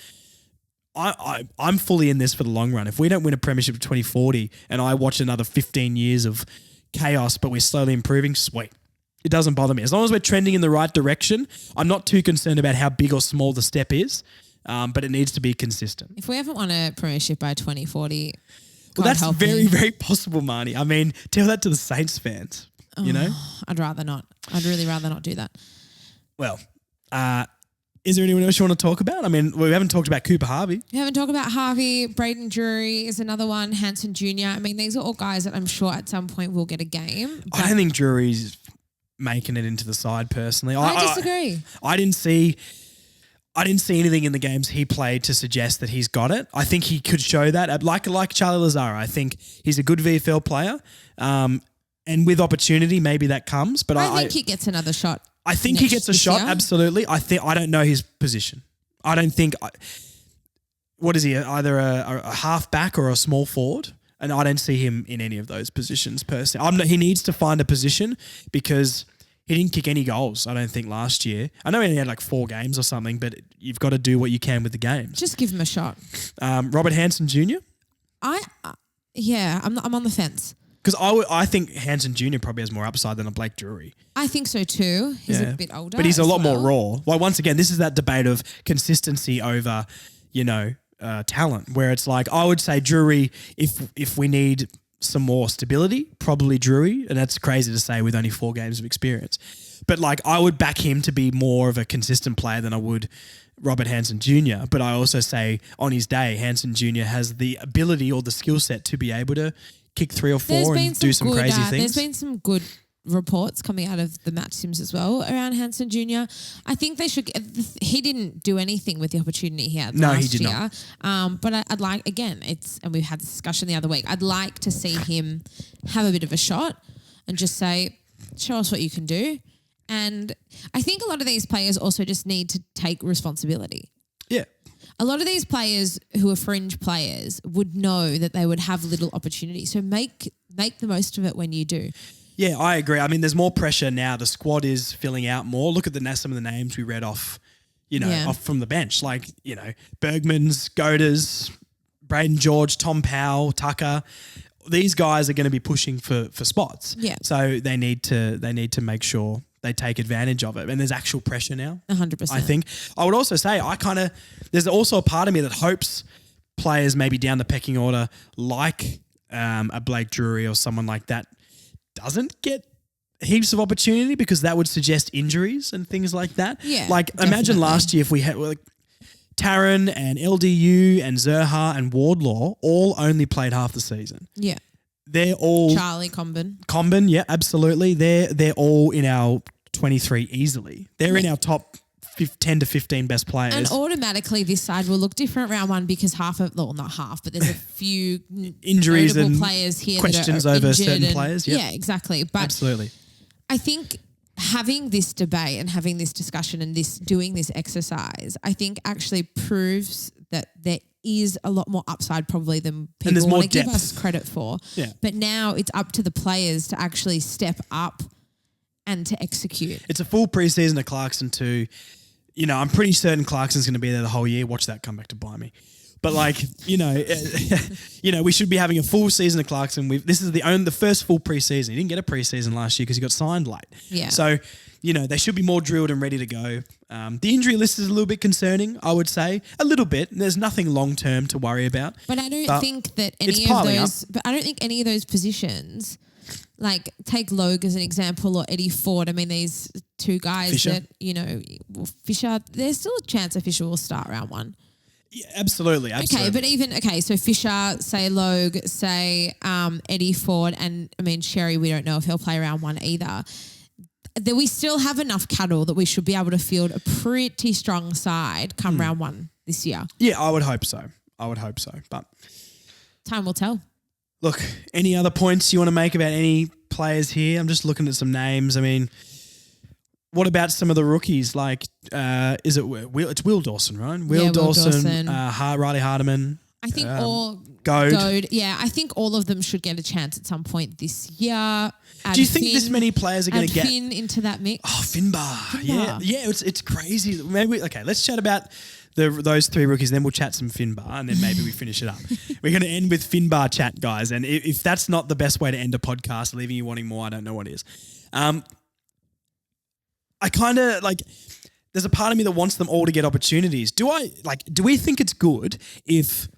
S1: I'm fully in this for the long run. If we don't win a premiership in 2040 and I watch another 15 years of chaos, but we're slowly improving, sweet. It doesn't bother me. As long as we're trending in the right direction, I'm not too concerned about how big or small the step is, but it needs to be consistent.
S2: If we haven't won a premiership by 2040,
S1: well, that's very, very possible, Marnie. I mean, tell that to the Saints fans, you know?
S2: I'd rather not. I'd really rather not do that.
S1: Well, Is there anyone else you want to talk about? I mean, we haven't talked about Cooper Harvey.
S2: We haven't talked about Harvey. Braden Drury is another one. Hanson Jr. I mean, these are all guys that I'm sure at some point will get a game.
S1: I don't think Drury's making it into the side personally.
S2: I disagree.
S1: I didn't see anything in the games he played to suggest that he's got it. I think he could show that. Like Charlie Lazara, I think he's a good VFL player. And with opportunity, maybe that comes. But
S2: I think he gets another shot.
S1: I think he gets a shot, absolutely. I don't know his position. I don't think what is he? Either a half back or a small forward, and I don't see him in any of those positions personally. He needs to find a position because he didn't kick any goals. I don't think last year. I know he only had like 4 games or something, but you've got to do what you can with the games.
S2: Just give him a shot.
S1: Robert Hanson Jr.
S2: I'm on the fence.
S1: Because I think Hanson Jr. probably has more upside than a Blake Drury.
S2: I think so too. He's a bit older.
S1: But he's a lot more raw. Well, once again, this is that debate of consistency over, talent, where it's like, I would say Drury, if we need some more stability, probably Drury. And that's crazy to say with only 4 games of experience. But like, I would back him to be more of a consistent player than I would Robert Hanson Jr. But I also say on his day, Hanson Jr. has the ability or the skill set to be able to kick 3 or 4 and do some crazy things.
S2: There's been some good reports coming out of the match sims as well around Hanson Jr. I think they should. He didn't do anything with the opportunity he had last year. Not. But I'd like, again, and we had this discussion the other week, I'd like to see him have a bit of a shot and just say, show us what you can do. And I think a lot of these players also just need to take responsibility.
S1: Yeah.
S2: A lot of these players who are fringe players would know that they would have little opportunity. So make the most of it when you do.
S1: Yeah, I agree. I mean, there's more pressure now. The squad is filling out more. Look at some of the names we read off, off from the bench. Like, Bergmans, Goders, Braden George, Tom Powell, Tucker. These guys are going to be pushing for spots.
S2: Yeah.
S1: So they need to make sure they take advantage of it. And there's actual pressure now.
S2: 100%.
S1: I think. I would also say there's also a part of me that hopes players maybe down the pecking order like a Blake Drury or someone like that doesn't get heaps of opportunity, because that would suggest injuries and things like that.
S2: Yeah,
S1: like
S2: definitely.
S1: Imagine last year if we had Taryn and LDU and Zerha and Wardlaw all only played half the season.
S2: Yeah.
S1: They're all
S2: Charlie Comben,
S1: yeah, absolutely. They're all in our 23 easily. They're in our top 10 to 15 best players.
S2: And automatically this side will look different round one because not half, but there's a few
S1: injuries and
S2: players here,
S1: questions
S2: that are
S1: over certain
S2: and,
S1: players.
S2: Yep. Yeah, exactly. But
S1: absolutely.
S2: I think having this debate and having this discussion and doing this exercise, I think actually proves that there is a lot more upside probably than people want to give us credit for.
S1: Yeah.
S2: But now it's up to the players to actually step up and to execute.
S1: It's a full preseason of Clarkson too. I'm pretty certain Clarkson's going to be there the whole year. Watch that come back to buy me. But we should be having a full season of Clarkson. This is the first full preseason. He didn't get a preseason last year because he got signed late.
S2: Yeah.
S1: So, they should be more drilled and ready to go. The injury list is a little bit concerning, I would say. A little bit. There's nothing long-term to worry about.
S2: But I don't think that I don't think any of those positions, like take Logue as an example or Eddie Ford. I mean, these 2 guys
S1: Fisher.
S2: that, Fisher, there's still a chance that Fisher will start round 1.
S1: Yeah, absolutely.
S2: Okay, but so Fisher, say Logue, say Eddie Ford, and I mean Sherry, we don't know if he'll play round 1 either. That we still have enough cattle that we should be able to field a pretty strong side come round 1 this year.
S1: Yeah, I would hope so. But
S2: time will tell.
S1: Look, any other points you want to make about any players here? I'm just looking at some names. I mean, what about some of the rookies? Like, is it it's Will Dawson, right? Will Dawson. Riley Hardiman.
S2: I think
S1: Goad.
S2: Yeah, I think all of them should get a chance at some point this year.
S1: Do you think this many players are going to get
S2: Finn into that mix?
S1: Oh, Finbar. Yeah. It's crazy. Maybe let's chat about those 3 rookies, then we'll chat some Finbar, and then maybe we finish it up. We're going to end with Finbar chat, guys. And if that's not the best way to end a podcast, leaving you wanting more, I don't know what is. I kind of there's a part of me that wants them all to get opportunities. Do we think it's good if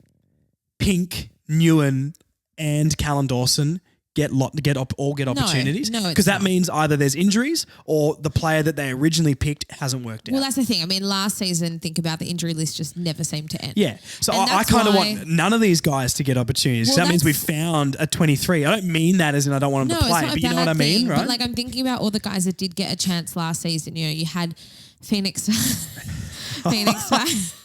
S1: Pink, Newen, and Callan Dawson all get opportunities?
S2: No, it's
S1: because that
S2: not.
S1: means either there's injuries or the player that they originally picked hasn't worked out.
S2: Well, that's the thing. I mean, last season, think about the injury list just never seemed to end.
S1: Yeah. So
S2: And
S1: I
S2: that's
S1: kind of
S2: why-
S1: want none of these guys to get opportunities.
S2: Well,
S1: That means we
S2: that's-
S1: found a 23. I don't mean that as in I don't want them
S2: No,
S1: to
S2: it's
S1: play,
S2: not a
S1: but you know
S2: bad
S1: what I mean,
S2: thing,
S1: right?
S2: But like I'm thinking about all the guys that did get a chance last season. You know, you had Phoenix. Phoenix.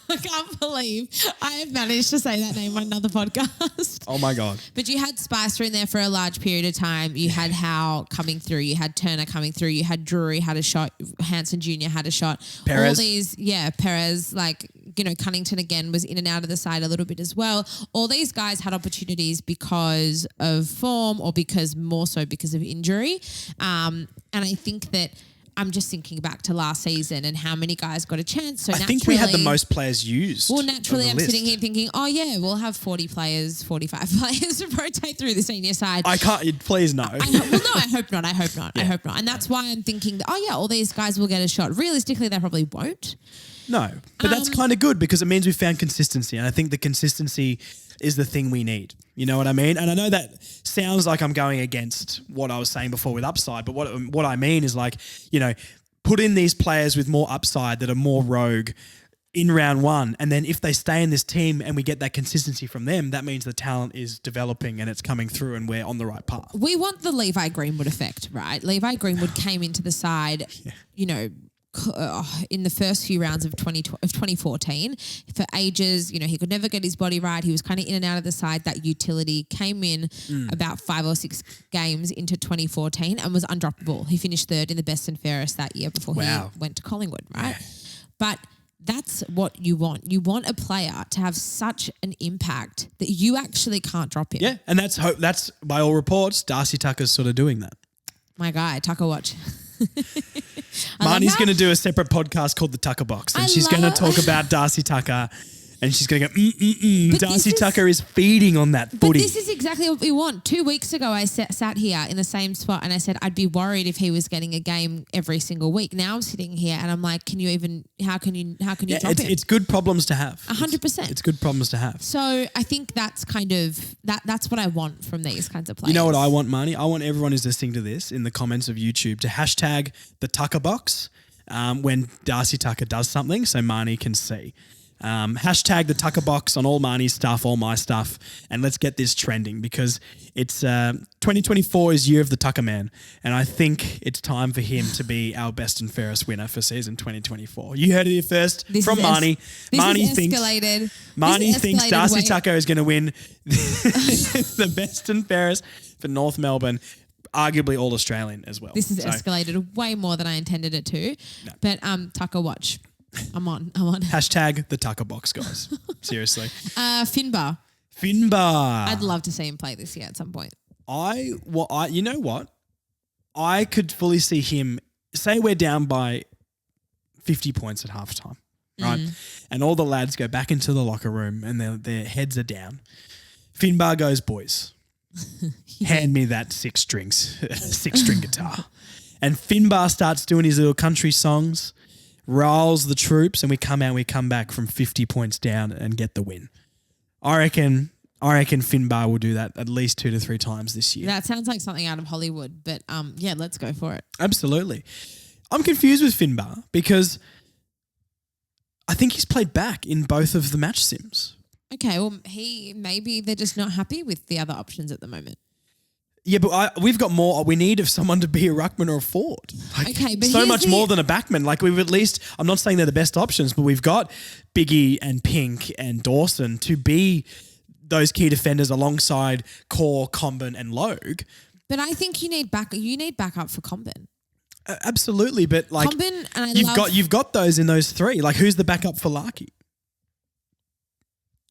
S2: I can't believe I have managed to say that name on another podcast.
S1: Oh my God.
S2: But you had Spicer in there for a large period of time. You had Howe coming through. You had Turner coming through. You had Drury had a shot. Hansen Jr. had a shot.
S1: Perez.
S2: All these, Perez, Cunnington again was in and out of the side a little bit as well. All these guys had opportunities because of form or more so because of injury. And I think that I'm just thinking back to last season and how many guys got a chance. So
S1: I think we had the most players used.
S2: Well, naturally,
S1: on the
S2: I'm
S1: list.
S2: sitting here thinking, oh, yeah, we'll have 40 players, 45 players to rotate through the senior side.
S1: I can't. Please no.
S2: No, I hope not. I hope not. I hope not. And that's why I'm thinking, all these guys will get a shot. Realistically, they probably won't.
S1: No, but that's kind of good because it means we found consistency, and I think the consistency is the thing we need. You know what I mean? And I know that sounds like I'm going against what I was saying before with upside, but what I mean is put in these players with more upside that are more rogue in round one, and then if they stay in this team and we get that consistency from them, that means the talent is developing and it's coming through and we're on the right path.
S2: We want the Levi Greenwood effect, right? Levi Greenwood came into the side, in the first few rounds of 2014 for ages. He could never get his body right. He was kind of in and out of the side. That utility came in about 5 or 6 games into 2014 and was undroppable. He finished third in the best and fairest that year before he went to Collingwood, right? Yeah. But that's what you want. You want a player to have such an impact that you actually can't drop him.
S1: Yeah, and that's by all reports, Darcy Tucker's sort of doing that.
S2: My guy, Tucker Watch.
S1: Marnie's going to do a separate podcast called The Tucker Box, and she's going to talk about Darcy Tucker, and she's going to go, Darcy Tucker is feeding on that footy.
S2: But this is exactly what we want. 2 weeks ago, I sat here in the same spot and I said I'd be worried if he was getting a game every single week. Now I'm sitting here and I'm like, how can you drop him?
S1: It's good problems to have.
S2: 100%.
S1: It's good problems to have.
S2: So I think that's kind of, that's what I want from these kinds of players.
S1: You know what I want, Marnie? I want everyone who's listening to this in the comments of YouTube to hashtag the Tucker Box when Darcy Tucker does something so Marnie can see. Hashtag the Tucker Box on all Marnie's stuff, all my stuff, and let's get this trending because it's 2024 is year of the Tucker Man, and I think it's time for him to be our best and fairest winner for season 2024. You heard it here first from Marnie. Marnie thinks Darcy Tucker is going to win the best and fairest for North Melbourne. Arguably all Australian as well.
S2: This has escalated way more than I intended it to. No. But Tucker Watch. I'm on.
S1: Hashtag the Tucker Box, guys. Seriously.
S2: Finbar. I'd love to see him play this year at some point.
S1: You know what? I could fully see him, say we're down by 50 points at halftime, right? And all the lads go back into the locker room and their heads are down. Finbar goes, boys, hand me that 6-string guitar. And Finbar starts doing his little country songs, riles the troops, and we come back from 50 points down and get the win. I reckon Finbar will do that at least 2 to 3 times this year.
S2: That sounds like something out of Hollywood, but let's go for it.
S1: Absolutely. I'm confused with Finbar because I think he's played back in both of the match sims.
S2: Okay, well, maybe they're just not happy with the other options at the moment.
S1: Yeah, but we've got more. We need of someone to be a ruckman or a forward.
S2: Okay, but
S1: so much more than a backman. We've at least. I'm not saying they're the best options, but we've got Biggie and Pink and Dawson to be those key defenders alongside Core, Comben, and Logue.
S2: But I think you need backup for Comben.
S1: Absolutely, but
S2: Comben, and
S1: you've got those in those 3. Who's the backup for Larky?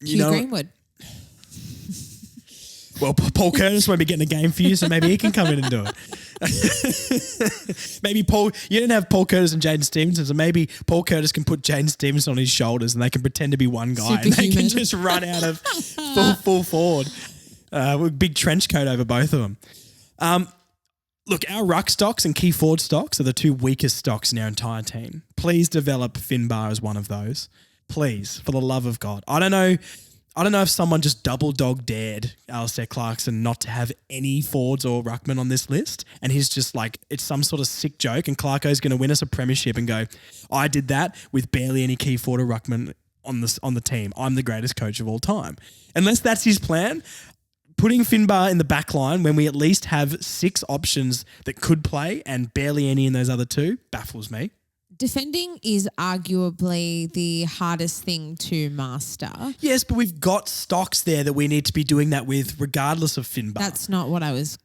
S2: Hugh Greenwood.
S1: Well, Paul Curtis won't be getting a game for you, so maybe he can come in and do it. Maybe you didn't have Paul Curtis and Jaden Stevenson, so maybe Paul Curtis can put Jaden Stevenson on his shoulders and they can pretend to be one guy and they can just run out of full forward with a big trench coat over both of them. Look, our ruck stocks and key forward stocks are the 2 weakest stocks in our entire team. Please develop Finbar as one of those. Please, for the love of God. I don't know I don't know if someone just double dog dared Alistair Clarkson not to have any forwards or ruckman on this list, and he's just like, it's some sort of sick joke, and Clarko's going to win us a premiership and go, I did that with barely any key forward or ruckman on the team. I'm the greatest coach of all time. Unless that's his plan, putting Finbar in the back line when we at least have 6 options that could play and barely any in those other 2 baffles me.
S2: Defending is arguably the hardest thing to master.
S1: Yes, but we've got stocks there that we need to be doing that with, regardless of Finbar.
S2: That's not where I was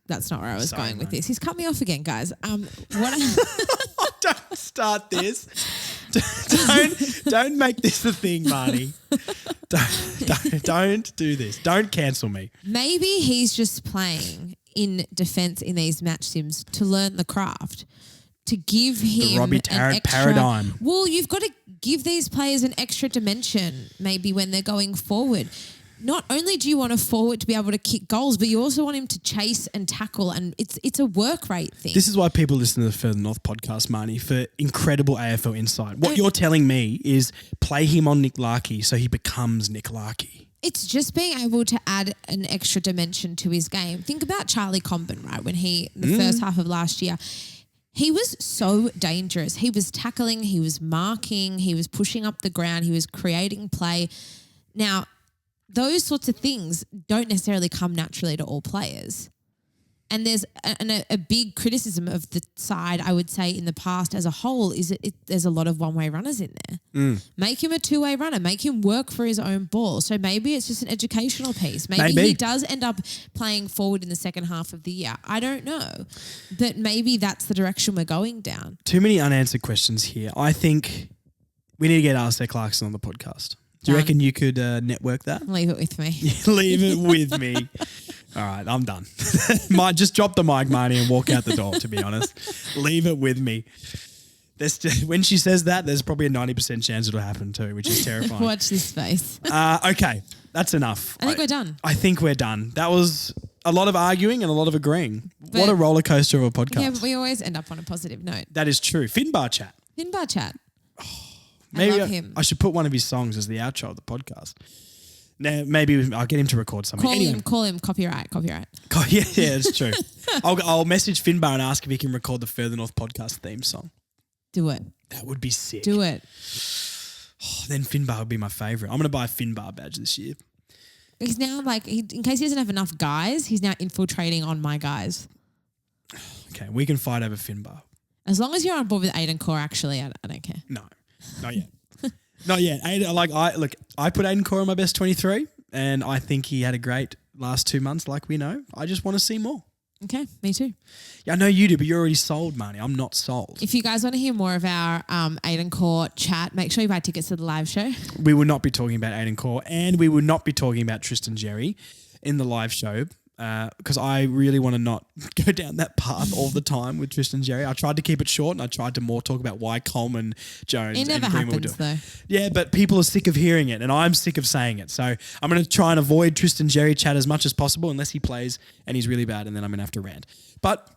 S2: going with this. He's cut me off again, guys.
S1: Don't start this. Don't make this a thing, Marnie. Don't do this. Don't cancel me.
S2: Maybe he's just playing in defense in these match sims to learn the craft. To give him
S1: the Robbie Tarrant paradigm.
S2: Well, you've got to give these players an extra dimension maybe when they're going forward. Not only do you want a forward to be able to kick goals, but you also want him to chase and tackle, and it's a work rate thing.
S1: This is why people listen to the Further North podcast, Marnie, for incredible AFL insight. What you're telling me is play him on Nick Larkey so he becomes Nick Larkey.
S2: It's just being able to add an extra dimension to his game. Think about Charlie Comben, right? When the first half of last year, he was so dangerous. He was tackling, he was marking, he was pushing up the ground, he was creating play. Now, those sorts of things don't necessarily come naturally to all players. And there's a big criticism of the side, I would say, in the past as a whole, is there's a lot of one-way runners in there. Make him a two-way runner. Make him work for his own ball. So maybe it's just an educational piece. Maybe he does end up playing forward in the second half of the year. I don't know. But maybe that's the direction we're going down.
S1: Too many unanswered questions here. I think we need to get Alistair Clarkson on the podcast. Do you reckon you could network that?
S2: Leave it with me.
S1: Leave it with me. All right, I'm done. Might just drop the mic, Marnie, and walk out the door, to be honest. Leave it with me. When she says that, there's probably a 90% chance it'll happen too, which is terrifying.
S2: Watch this space.
S1: Okay, that's enough.
S2: I think we're done.
S1: I think we're done. That was a lot of arguing and a lot of agreeing. What a roller coaster of a podcast.
S2: Yeah, but we always end up on a positive note.
S1: That is true. Finbar chat.
S2: Finbar chat.
S1: Maybe
S2: I love him.
S1: I should put one of his songs as the outro of the podcast. Now, maybe I'll get him to record something.
S2: Call him. Copyright.
S1: Yeah, it's true. I'll message Finbar and ask if he can record the Further North podcast theme song.
S2: Do it.
S1: That would be sick.
S2: Do it.
S1: Then Finbar would be my favourite. I'm going to buy a Finbar badge this year.
S2: He's now in case he doesn't have enough guys, he's now infiltrating on my guys.
S1: Okay, we can fight over Finbar.
S2: As long as you're on board with Aiden Core, actually, I don't care.
S1: No, not yet. Not yet. I put Aiden Core on my best 23, and I think he had a great last 2 months, like we know. I just want to see more.
S2: Okay, me too.
S1: Yeah, I know you do, but you're already sold, Marnie. I'm not sold.
S2: If you guys want to hear more of our Aiden Core chat, make sure you buy tickets to the live show.
S1: We will not be talking about Aiden Core, and we will not be talking about Tristan Jerry in the live show. Because I really want to not go down that path all the time with Tristan Jerry. I tried to keep it short and I tried to more talk about why Coleman, Jones,
S2: it never
S1: and Greenwood
S2: happens though.
S1: Yeah, but people are sick of hearing it and I'm sick of saying it. So I'm going to try and avoid Tristan Jerry chat as much as possible unless he plays and he's really bad and then I'm going to have to rant. But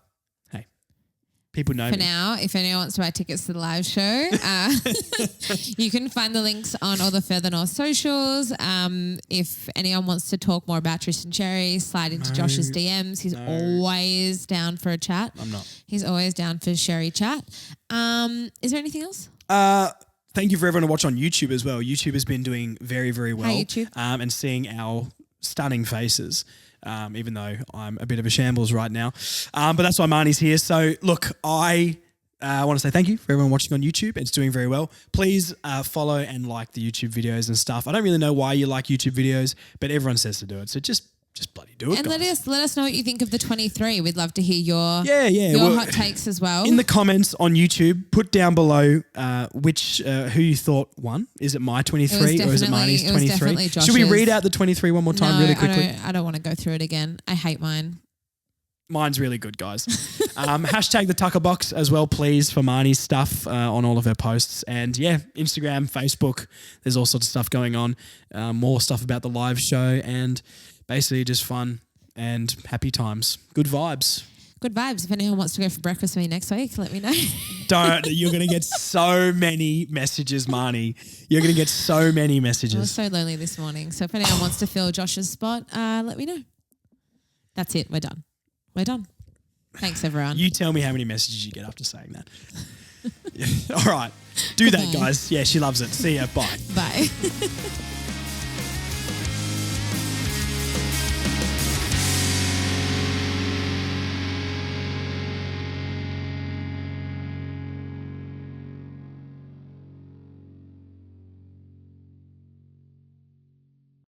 S1: hey, people know
S2: For
S1: me.
S2: now, if anyone wants to buy tickets to the live show, you can find the links on all the Further North socials. If anyone wants to talk more about Tristan Cherry, slide into Josh's DMs. He's always down for a chat.
S1: I'm not.
S2: He's always down for Sherry chat. Is there anything else?
S1: Thank you for everyone to watch on YouTube as well. YouTube has been doing very, very well.
S2: Hi, YouTube.
S1: And seeing our stunning faces. Even though I'm a bit of a shambles right now. But that's why Marnie's here. So, look, I want to say thank you for everyone watching on YouTube. It's doing very well. Please follow and like the YouTube videos and stuff. I don't really know why you like YouTube videos, but everyone says to do it. So just bloody do it,
S2: and
S1: guys.
S2: let us know what you think of the 23. We'd love to hear your hot takes as well.
S1: In the comments on YouTube, put down below who you thought won. Is it my 23 or is it Marnie's 23? Should we read out the 23 one more time really quickly?
S2: I don't want to go through it again. I hate mine.
S1: Mine's really good, guys. Hashtag the Tucker Box as well, please, for Marnie's stuff on all of her posts. And yeah, Instagram, Facebook, there's all sorts of stuff going on. More stuff about the live show and basically just fun and happy times. Good vibes.
S2: Good vibes. If anyone wants to go for breakfast with me next week, let me know.
S1: Don't. You're going to get so many messages, Marnie. You're going to get so many
S2: I was
S1: messages.
S2: so lonely this morning. So if anyone wants to fill Josh's spot, let me know. That's it. We're done. We're done. Thanks, everyone.
S1: You tell me how many messages you get after saying that. All right. Do that, guys. Yeah, she loves it. See ya. Bye.
S2: Bye.